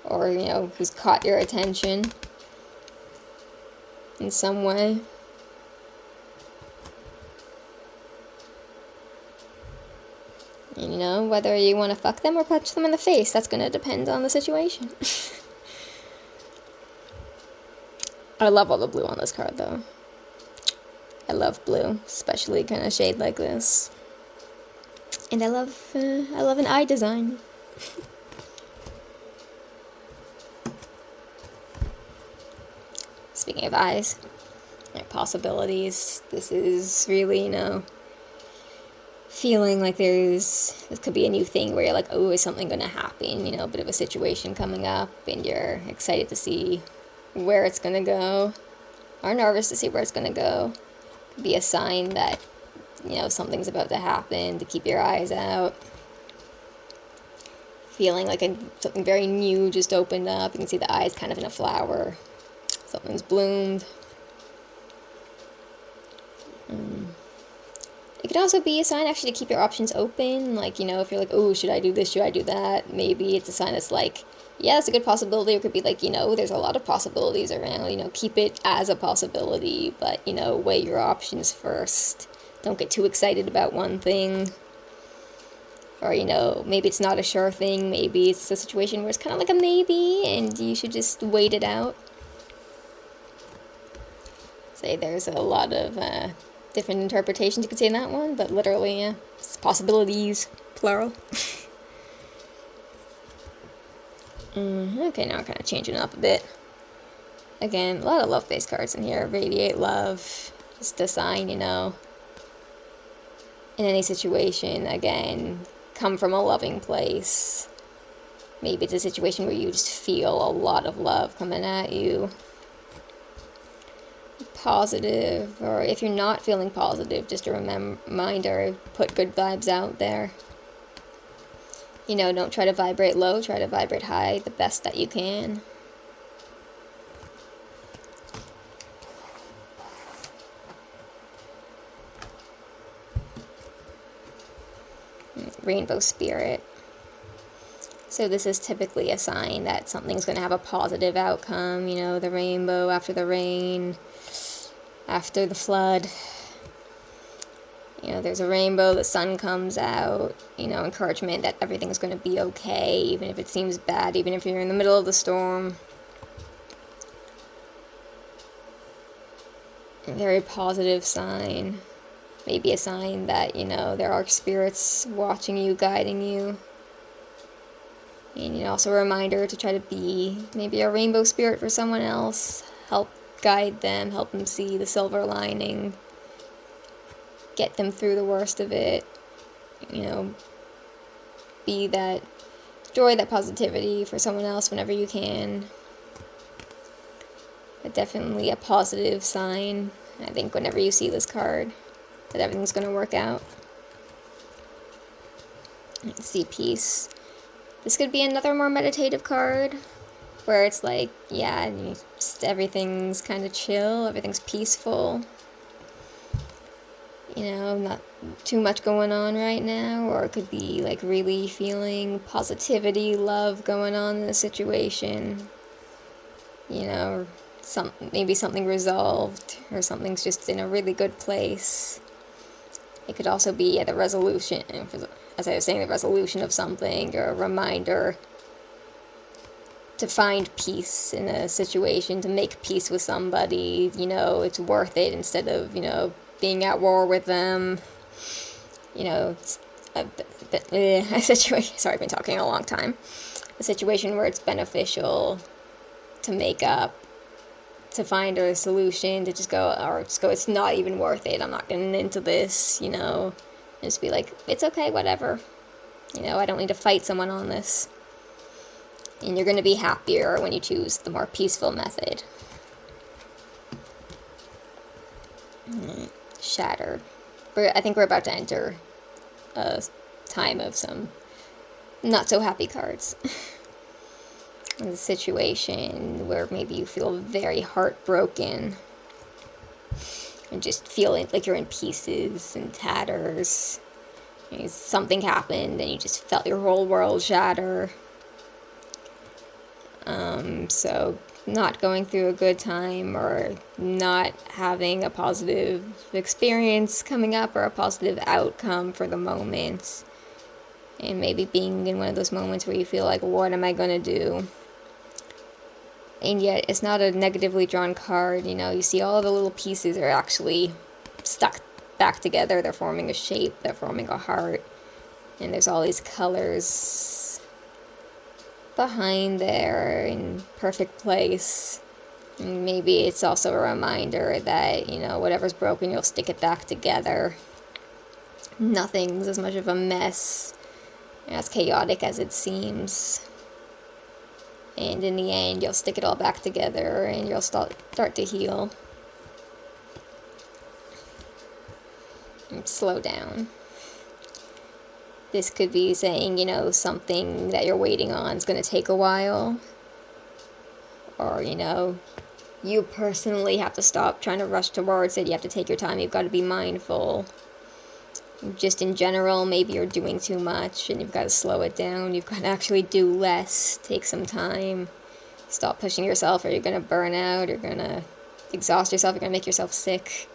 or, who's caught your attention in some way. And, whether you want to fuck them or punch them in the face, that's going to depend on the situation. I love all the blue on this card, though. I love blue, especially kind of shade like this. And I love an eye design. Speaking of eyes, possibilities, this is really, feeling like this could be a new thing where you're like, oh, is something going to happen, a bit of a situation coming up, and you're excited to see where it's going to go, or nervous to see where it's going to go. Could be a sign that, something's about to happen, to keep your eyes out. Feeling like something very new just opened up. You can see the eyes kind of in a flower. Something's bloomed. It could also be a sign actually to keep your options open, like, if you're like, oh, should I do this, should I do that, maybe it's a sign that's like, yeah, it's a good possibility, or it could be like, there's a lot of possibilities around, keep it as a possibility, but, weigh your options first, don't get too excited about one thing, or, maybe it's not a sure thing, maybe it's a situation where it's kind of like a maybe, and you should just wait it out. Say there's a lot of, different interpretations you could say in that one, but literally, yeah, it's possibilities, plural. Okay, now I'm kind of changing up a bit. Again, a lot of love-based cards in here. Radiate love, just a sign, in any situation, again, come from a loving place. Maybe it's a situation where you just feel a lot of love coming at you. Positive, or if you're not feeling positive, just a reminder, put good vibes out there. Don't try to vibrate low, try to vibrate high the best that you can. rainbow spirit. So this is typically a sign that something's going to have a positive outcome, you know, the rainbow after the rain, after the flood. You know, there's a rainbow, the sun comes out, you know, encouragement that everything's going to be okay, even if it seems bad, even if you're in the middle of the storm. A very positive sign. Maybe a sign that, you know, there are spirits watching you, guiding you. And, you know, also a reminder to try to be maybe a rainbow spirit for someone else. Help guide them, help them see the silver lining. Get them through the worst of it. You know, be that joy, that positivity for someone else whenever you can. But definitely a positive sign, I think, whenever you see this card, that everything's going to work out. You can see peace. This could be another more meditative card, where it's like, yeah, just everything's kind of chill, everything's peaceful. You know, not too much going on right now, or it could be like really feeling positivity, love going on in the situation. You know, maybe something resolved, or something's just in a really good place. It could also be the resolution, as I was saying, the resolution of something, or a reminder to find peace in a situation, to make peace with somebody. You know, it's worth it, instead of, you know, being at war with them. You know, a situation, sorry, I've been talking a long time. A situation where it's beneficial to make up, to find a solution, to just go, it's not even worth it, I'm not getting into this, you know, and just be like, it's okay, whatever, you know, I don't need to fight someone on this. And you're going to be happier when you choose the more peaceful method. Shattered. I think we're about to enter a time of some not so happy cards. A situation where maybe you feel very heartbroken and just feel like you're in pieces and tatters. You know, something happened and you just felt your whole world shatter. So not going through a good time, or not having a positive experience coming up, or a positive outcome for the moment. And maybe being in one of those moments where you feel like, what am I going to do? And yet, it's not a negatively drawn card, you know, you see all the little pieces are actually stuck back together, they're forming a shape, they're forming a heart, and there's all these colors behind there in perfect place. And maybe it's also a reminder that, you know, whatever's broken, you'll stick it back together. Nothing's as much of a mess, as chaotic as it seems. And in the end, you'll stick it all back together and you'll start to heal. And slow down. This could be saying, you know, something that you're waiting on is going to take a while. Or, you know, you personally have to stop trying to rush towards it. You have to take your time. You've got to be mindful. Just in general, maybe you're doing too much and you've got to slow it down. You've got to actually do less. Take some time. Stop pushing yourself, or you're going to burn out. You're going to exhaust yourself. You're going to make yourself sick.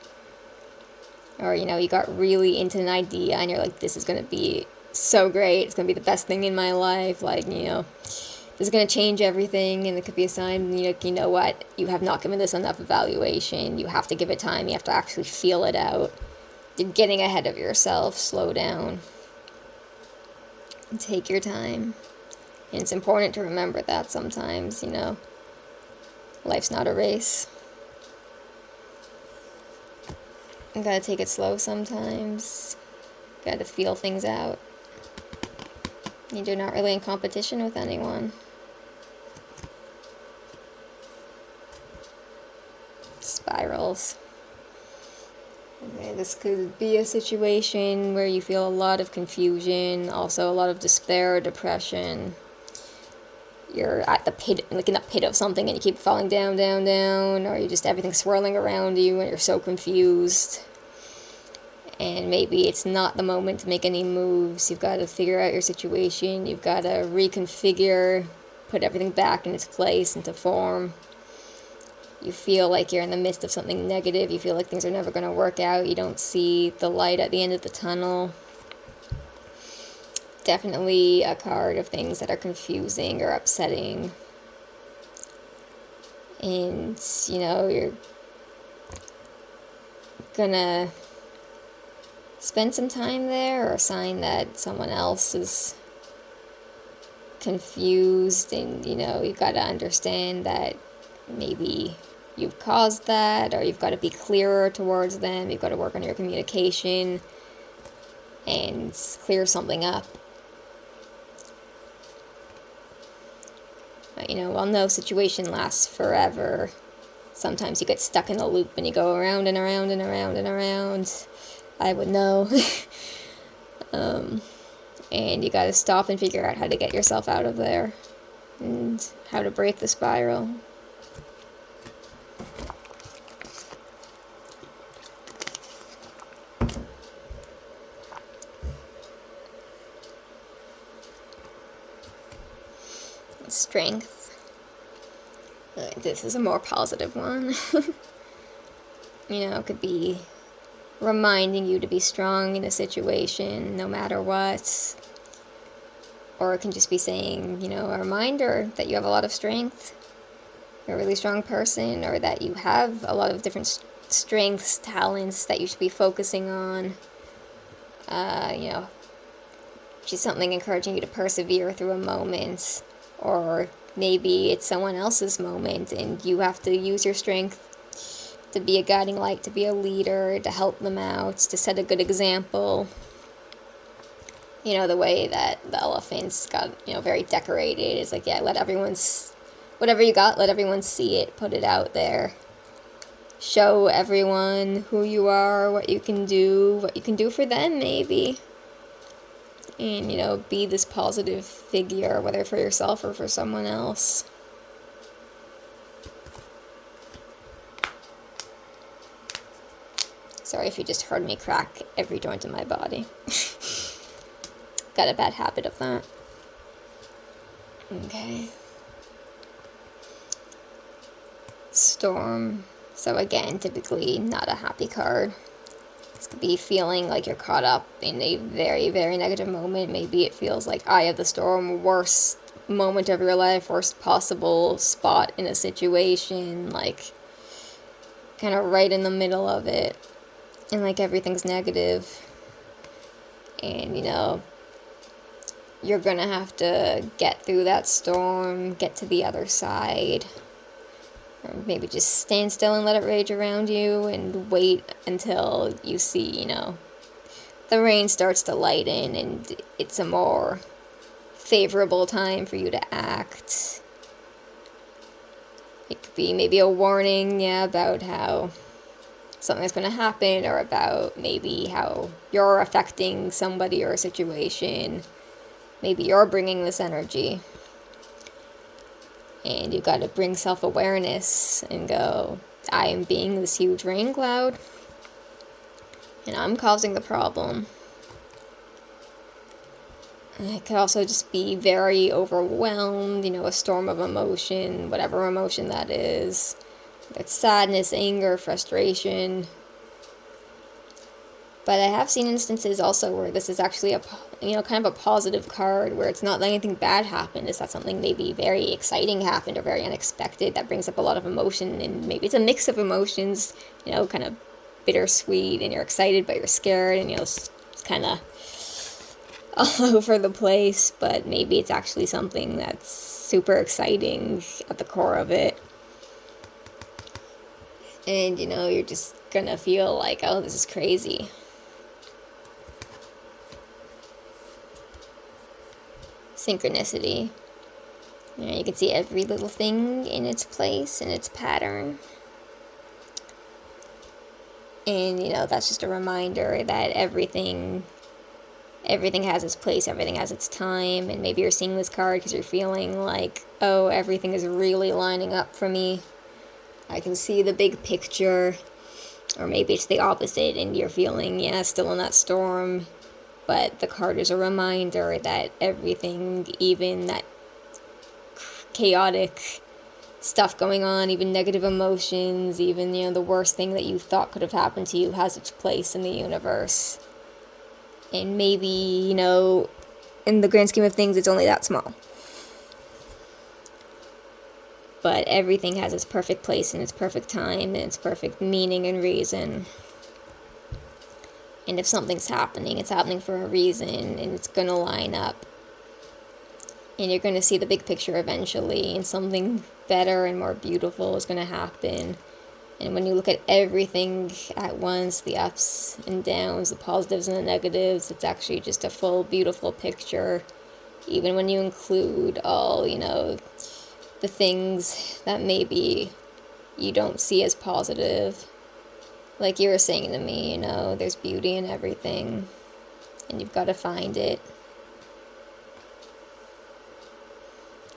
Or, you know, you got really into an idea and you're like, this is going to be so great. It's going to be the best thing in my life. Like, you know, this is going to change everything. And it could be a sign, you know what? You have not given this enough evaluation. You have to give it time. You have to actually feel it out. You're getting ahead of yourself. Slow down. And take your time. And it's important to remember that sometimes, you know, life's not a race. You gotta take it slow sometimes. Gotta feel things out. You're not really in competition with anyone. Spirals. Okay, this could be a situation where you feel a lot of confusion, also a lot of despair, depression. You're at the pit, like in the pit of something, and you keep falling down, down, down, or you just, everything's swirling around you and you're so confused. and maybe it's not the moment to make any moves. You've got to figure out your situation, you've got to reconfigure, put everything back in its place, into form. You feel like you're in the midst of something negative, you feel like things are never going to work out, you don't see the light at the end of the tunnel. Definitely a card of things that are confusing or upsetting. And, you know, you're gonna spend some time there, or a sign that someone else is confused, and, you know, you've got to understand that maybe you've caused that, or you've got to be clearer towards them, you've got to work on your communication and clear something up. But, you know, while no situation lasts forever, sometimes you get stuck in a loop and you go around and around and around and around. I would know. And you gotta stop and figure out how to get yourself out of there and how to break the spiral. Strength. This is a more positive one. You know, it could be reminding you to be strong in a situation no matter what. Or it can just be saying, you know, a reminder that you have a lot of strength, you're a really strong person, or that you have a lot of different strengths, talents that you should be focusing on. You know, just something encouraging you to persevere through a moment. Or maybe it's someone else's moment and you have to use your strength to be a guiding light, to be a leader, to help them out, to set a good example. You know, the way that the elephants got, you know, very decorated. It's like, yeah, let everyone's, whatever you got, let everyone see it, put it out there. Show everyone who you are, what you can do for them, maybe. And, you know, be this positive figure, whether for yourself or for someone else. Sorry if you just heard me crack every joint in my body. Got a bad habit of that. Okay. Storm. So again, typically not a happy card. This could be feeling like you're caught up in a very, very negative moment. Maybe it feels like eye of the storm, worst moment of your life, worst possible spot in a situation, like kind of right in the middle of it. And like everything's negative. And, you know, you're gonna have to get through that storm, get to the other side. Or maybe just stand still and let it rage around you and wait until you see, you know, the rain starts to lighten and it's a more favorable time for you to act. It could be maybe a warning, yeah, about how something's going to happen, or about maybe how you're affecting somebody or a situation. Maybe you're bringing this energy. And you've got to bring self-awareness and go, I am being this huge rain cloud, and I'm causing the problem. And it could also just be very overwhelmed, you know, a storm of emotion, whatever emotion that is. It's sadness, anger, frustration. But I have seen instances also where this is actually a, you know, kind of a positive card, where it's not that anything bad happened. It's that something maybe very exciting happened or very unexpected that brings up a lot of emotion, and maybe it's a mix of emotions, you know, kind of bittersweet, and you're excited but you're scared, and, you know, it's kind of all over the place. But maybe it's actually something that's super exciting at the core of it. And, you know, you're just gonna feel like, oh, this is crazy. Synchronicity. You know, you can see every little thing in its place, in its pattern. And, you know, that's just a reminder that everything has its place, everything has its time. And maybe you're seeing this card because you're feeling like, oh, everything is really lining up for me. I can see the big picture. Or maybe it's the opposite and you're feeling, yeah, still in that storm, but the card is a reminder that everything, even that chaotic stuff going on, even negative emotions, even, the worst thing that you thought could have happened to you has its place in the universe. And maybe, in the grand scheme of things, it's only that small. But everything has its perfect place and its perfect time and its perfect meaning and reason. And if something's happening, it's happening for a reason, and it's going to line up. And you're going to see the big picture eventually, and something better and more beautiful is going to happen. And when you look at everything at once, the ups and downs, the positives and the negatives, it's actually just a full, beautiful picture. Even when you include all, the things that maybe you don't see as positive. Like you were saying to me, there's beauty in everything, and you've got to find it.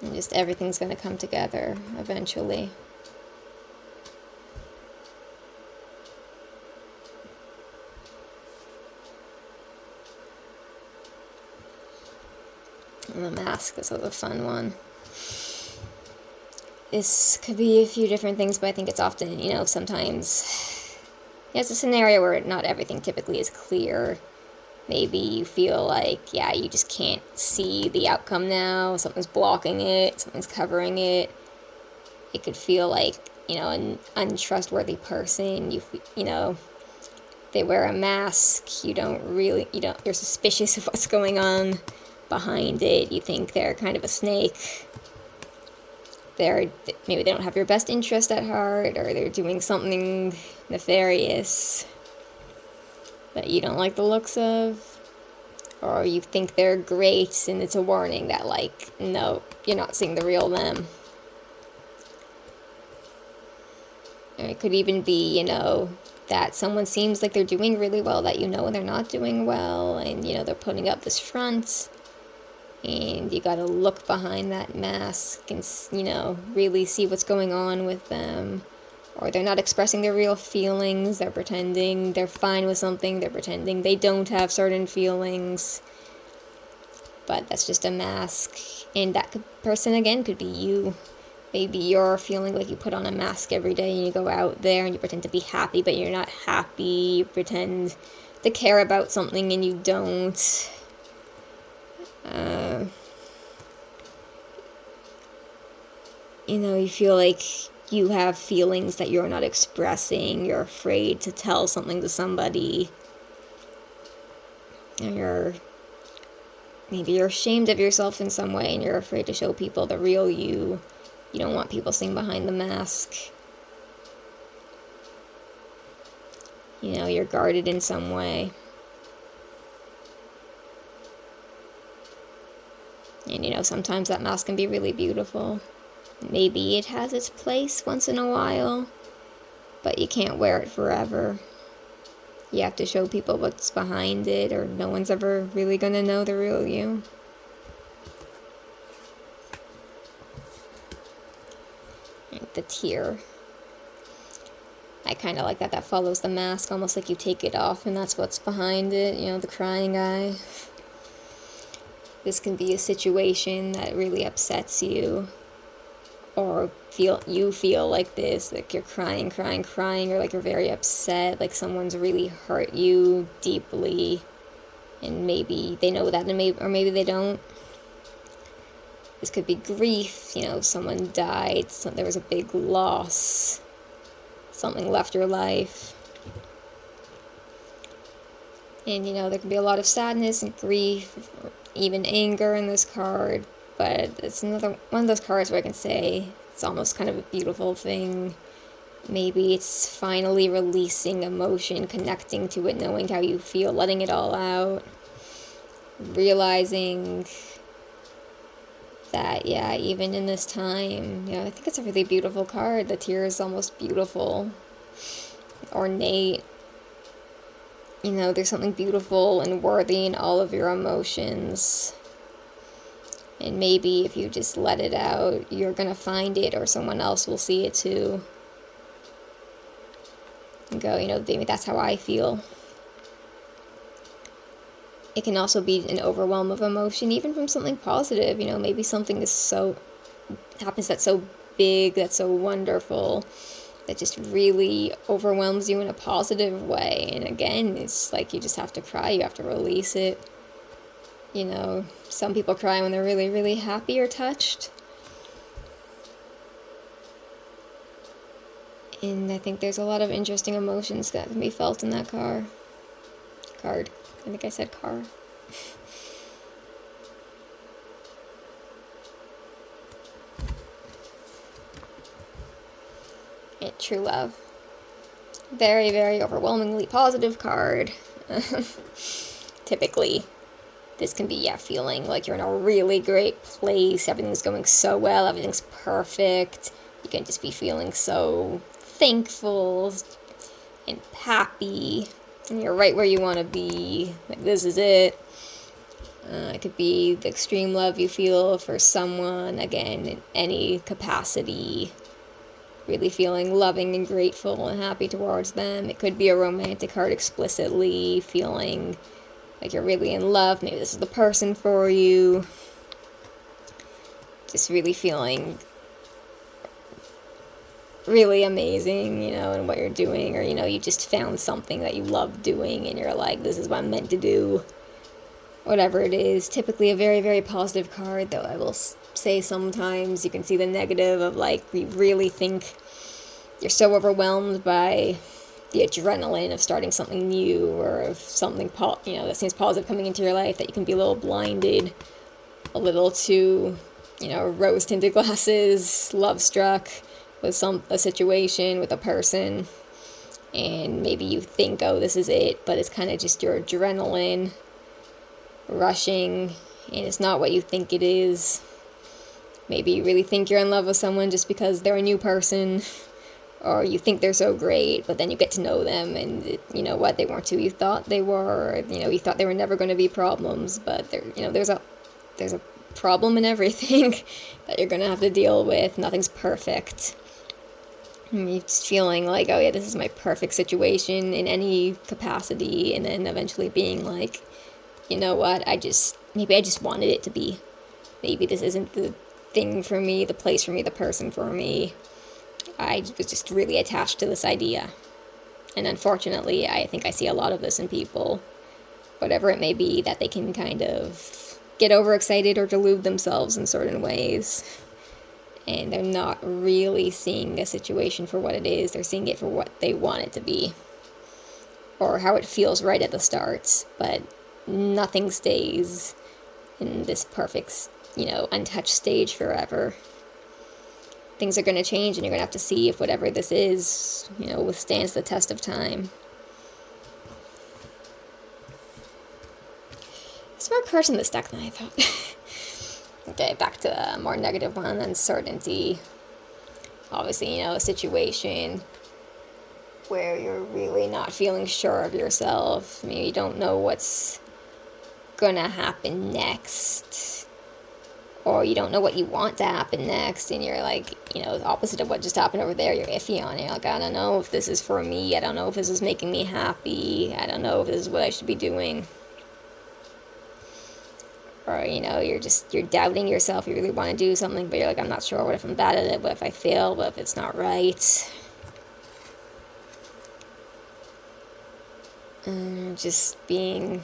And just everything's going to come together eventually. And the mask, this was a fun one. This could be a few different things, but I think it's often, sometimes it's a scenario where not everything typically is clear. Maybe you feel like, you just can't see the outcome now. Something's blocking it. Something's covering it. It could feel like, an untrustworthy person. They wear a mask. You're suspicious of what's going on behind it. You think they're kind of a snake. Maybe they don't have your best interest at heart, or they're doing something nefarious that you don't like the looks of, or you think they're great, and it's a warning that, no, you're not seeing the real them. Or it could even be, that someone seems like they're doing really well, that they're not doing well, and, they're putting up this front, and you gotta look behind that mask and, really see what's going on with them. Or they're not expressing their real feelings, they're pretending they're fine with something, they're pretending they don't have certain feelings. But that's just a mask, and that person, again, could be you. Maybe you're feeling like you put on a mask every day and you go out there and you pretend to be happy, but you're not happy. You pretend to care about something and you don't. You feel like you have feelings that you're not expressing. You're afraid to tell something to somebody. And maybe you're ashamed of yourself in some way and you're afraid to show people the real you. You don't want people seeing behind the mask. You're guarded in some way. And sometimes that mask can be really beautiful. Maybe it has its place once in a while, but you can't wear it forever. You have to show people what's behind it, or no one's ever really gonna know the real you. The tear. I kind of like that follows the mask, almost like you take it off and that's what's behind it, the crying eye. This can be a situation that really upsets you, or you feel like this, like you're crying, or like you're very upset, like someone's really hurt you deeply, and maybe they know that, or maybe they don't. This could be grief, someone died, there was a big loss, something left your life. And, there can be a lot of sadness and grief, even anger in this card, but it's another one of those cards where I can say it's almost kind of a beautiful thing. Maybe it's finally releasing emotion, connecting to it, knowing how you feel, letting it all out, realizing that, even in this time, I think it's a really beautiful card. The tear is almost beautiful, ornate. There's something beautiful and worthy in all of your emotions. And maybe if you just let it out, you're going to find it, or someone else will see it too. and go, maybe that's how I feel. It can also be an overwhelm of emotion, even from something positive. Maybe something happens that's so big, that's so wonderful, that just really overwhelms you in a positive way. And again, it's like you just have to cry, you have to release it. Some people cry when they're really, really happy or touched. And I think there's a lot of interesting emotions that can be felt in that card. I think I said car. True love. Very, very overwhelmingly positive card. Typically, this can be, feeling like you're in a really great place. Everything's going so well. Everything's perfect. You can just be feeling so thankful and happy. And you're right where you want to be. Like, this is it. It could be the extreme love you feel for someone, again, in any capacity. Really feeling loving and grateful and happy towards them. It could be a romantic card explicitly, feeling like you're really in love. Maybe this is the person for you. Just really feeling really amazing, in what you're doing. Or, you just found something that you love doing and you're like, this is what I'm meant to do. Whatever it is. Typically a very, very positive card, though I will say sometimes you can see the negative of, like, we really think you're so overwhelmed by the adrenaline of starting something new, or of something that seems positive coming into your life, that you can be a little blinded, a little too rose-tinted glasses, love-struck with a situation, with a person, and maybe you think, oh, this is it, but it's kind of just your adrenaline rushing, and it's not what you think it is. Maybe you really think you're in love with someone just because they're a new person, or you think they're so great, but then you get to know them, and they weren't who you thought they were. Or, you thought they were never going to be problems, but there's a problem in everything that you're going to have to deal with. Nothing's perfect. And you're just feeling like, oh yeah, this is my perfect situation in any capacity, and then eventually being like, you know what, maybe I just wanted it to be. Maybe this isn't the thing for me, the place for me, the person for me. I was just really attached to this idea. And unfortunately, I think I see a lot of this in people, whatever it may be, that they can kind of get overexcited or delude themselves in certain ways. And they're not really seeing a situation for what it is. They're seeing it for what they want it to be, or how it feels right at the start. But nothing stays in this perfect, untouched stage forever. Things are going to change, and you're going to have to see if whatever this is, withstands the test of time. There's more cards in this deck than I thought. Okay, back to a more negative one, uncertainty. Obviously, a situation where you're really not feeling sure of yourself. Maybe you don't know what's gonna happen next, or you don't know what you want to happen next, and you're like, the opposite of what just happened over there, you're iffy on it. You're like, I don't know if this is for me, I don't know if this is making me happy, I don't know if this is what I should be doing. Or, you're doubting yourself, you really want to do something, but you're like, I'm not sure, what if I'm bad at it, what if I fail, what if it's not right? Just being,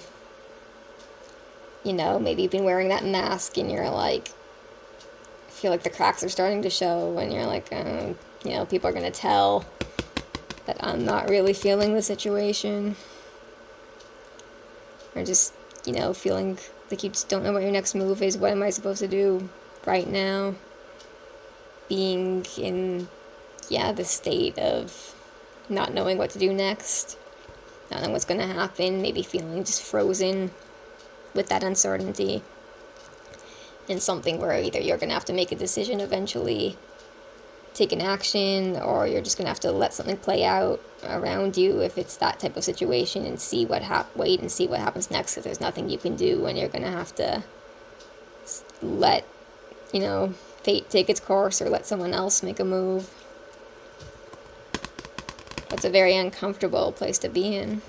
maybe you've been wearing that mask and you're like, I feel like the cracks are starting to show, and you're like, people are going to tell that I'm not really feeling the situation. Or just, feeling like you just don't know what your next move is. What am I supposed to do right now? Being in, the state of not knowing what to do next. Not knowing what's going to happen. Maybe feeling just frozen with that uncertainty. And something where either you're going to have to make a decision eventually, take an action, or you're just going to have to let something play out around you if it's that type of situation, and see wait and see what happens next, if there's nothing you can do, and you're going to have to let, fate take its course, or let someone else make a move. It's a very uncomfortable place to be in.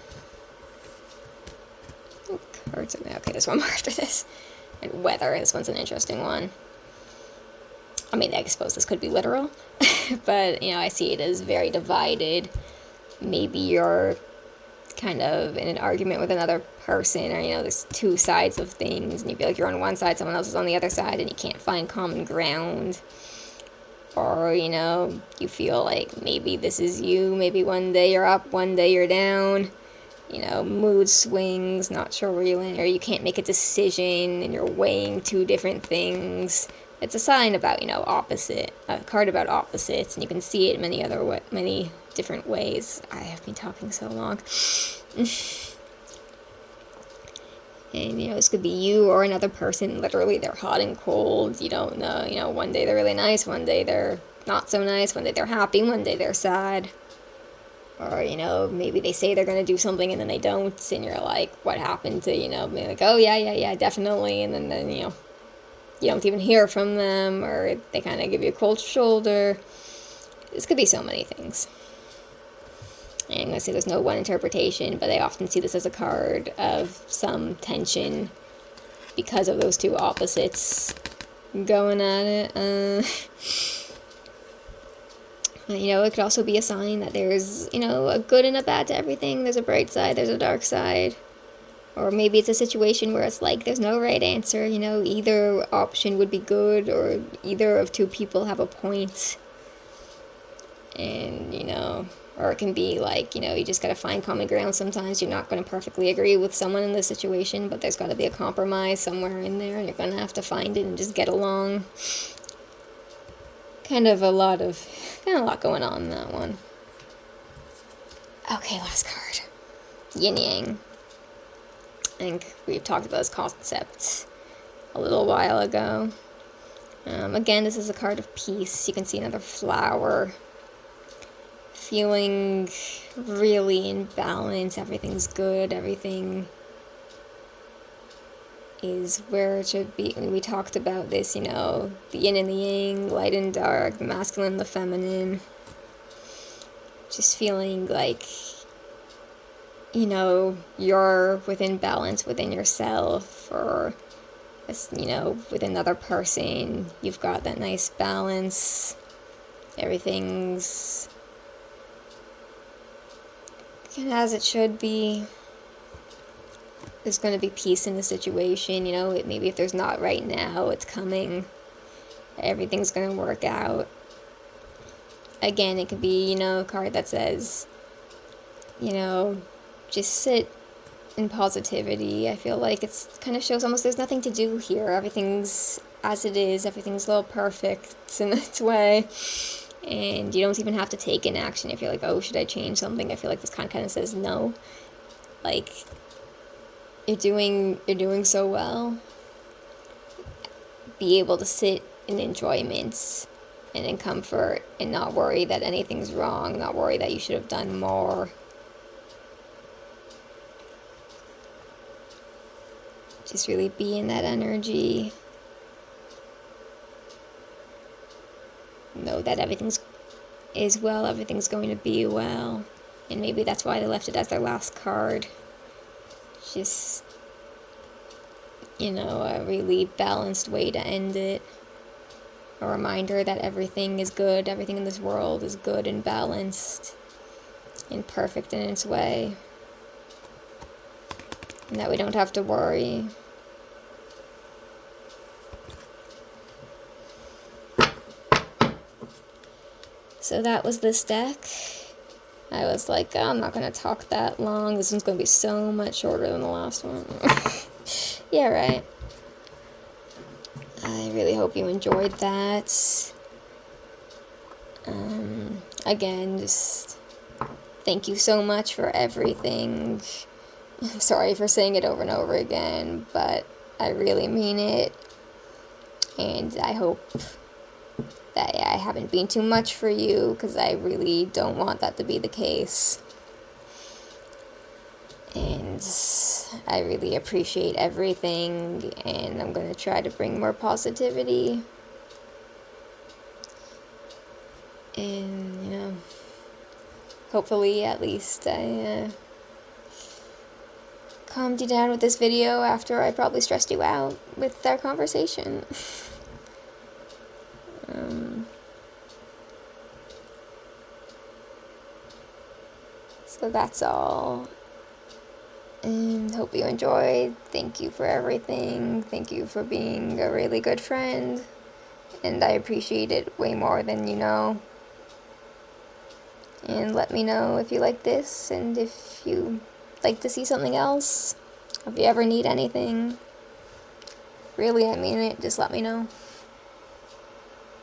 Cards. Okay, there's one more after this. And weather. This one's an interesting one. I mean, I suppose this could be literal, but, you know, I see it as very divided. Maybe you're kind of in an argument with another person, or, you know, there's two sides of things, and you feel like you're on one side, someone else is on the other side, and you can't find common ground. Or, you know, you feel like maybe this is you, maybe one day you're up, one day you're down. You know, mood swings, not sure where you land, or you can't make a decision, and you're weighing two different things. It's a sign about, you know, a card about opposites, and you can see it in many different ways. I have been talking so long. And, you know, this could be you or another person. Literally, they're hot and cold. You don't know. You know, one day they're really nice, one day they're not so nice, one day they're happy, one day they're sad. Or, you know, maybe they say they're going to do something and then they don't, and you're like, what happened to, you know, be like, oh, yeah, definitely, and then, you know, you don't even hear from them, or they kind of give you a cold shoulder. This could be so many things. And I'm going to say there's no one interpretation, but I often see this as a card of some tension because of those two opposites going at it. You know, it could also be a sign that there's, you know, a good and a bad to everything. There's a bright side, there's a dark side. Or maybe it's a situation where it's like there's no right answer, you know, either option would be good, or either of two people have a point. And, you know, or it can be like, you know, you just got to find common ground. Sometimes you're not going to perfectly agree with someone in this situation, but there's got to be a compromise somewhere in there, and you're going to have to find it and just get along. Kind of a lot going on in that one. Okay, last card. Yin Yang. I think we've talked about this concept a little while ago. Again, this is a card of peace. You can see another flower. Feeling really in balance. Everything's good. Everything is where it should be. We talked about this, you know, the yin and the yang, light and dark, the masculine and the feminine. Just feeling like, you know, you're within balance within yourself, or, you know, with another person. You've got that nice balance. Everything's as it should be. There's going to be peace in the situation, you know. Maybe if there's not right now, it's coming. Everything's going to work out. Again, it could be, you know, a card that says, you know, just sit in positivity. I feel like it's kind of shows almost there's nothing to do here. Everything's as it is. Everything's a little perfect in its way. And you don't even have to take an action if you're like, oh, should I change something? I feel like this kind of says no. Like, you're doing so well. Be able to sit in enjoyment and in comfort and not worry that anything's wrong, not worry that you should have done more. Just really be in that energy. Know that everything's going to be well. And maybe that's why they left it as their last card. Just, you know, a really balanced way to end it. A reminder that everything is good, everything in this world is good and balanced and perfect in its way. And that we don't have to worry. So that was this deck. I was like, oh, I'm not going to talk that long. This one's going to be so much shorter than the last one. Yeah, right. I really hope you enjoyed that. Again, just thank you so much for everything. I'm sorry for saying it over and over again, but I really mean it. And I hope that I haven't been too much for you, because I really don't want that to be the case. And I really appreciate everything, and I'm going to try to bring more positivity. And, you know, hopefully at least I calmed you down with this video after I probably stressed you out with our conversation. So that's all. And hope you enjoyed. Thank you for everything. Thank you for being a really good friend. And I appreciate it way more than you know. And let me know if you like this and if you like to see something else. If you ever need anything. Really, I mean it. Just let me know.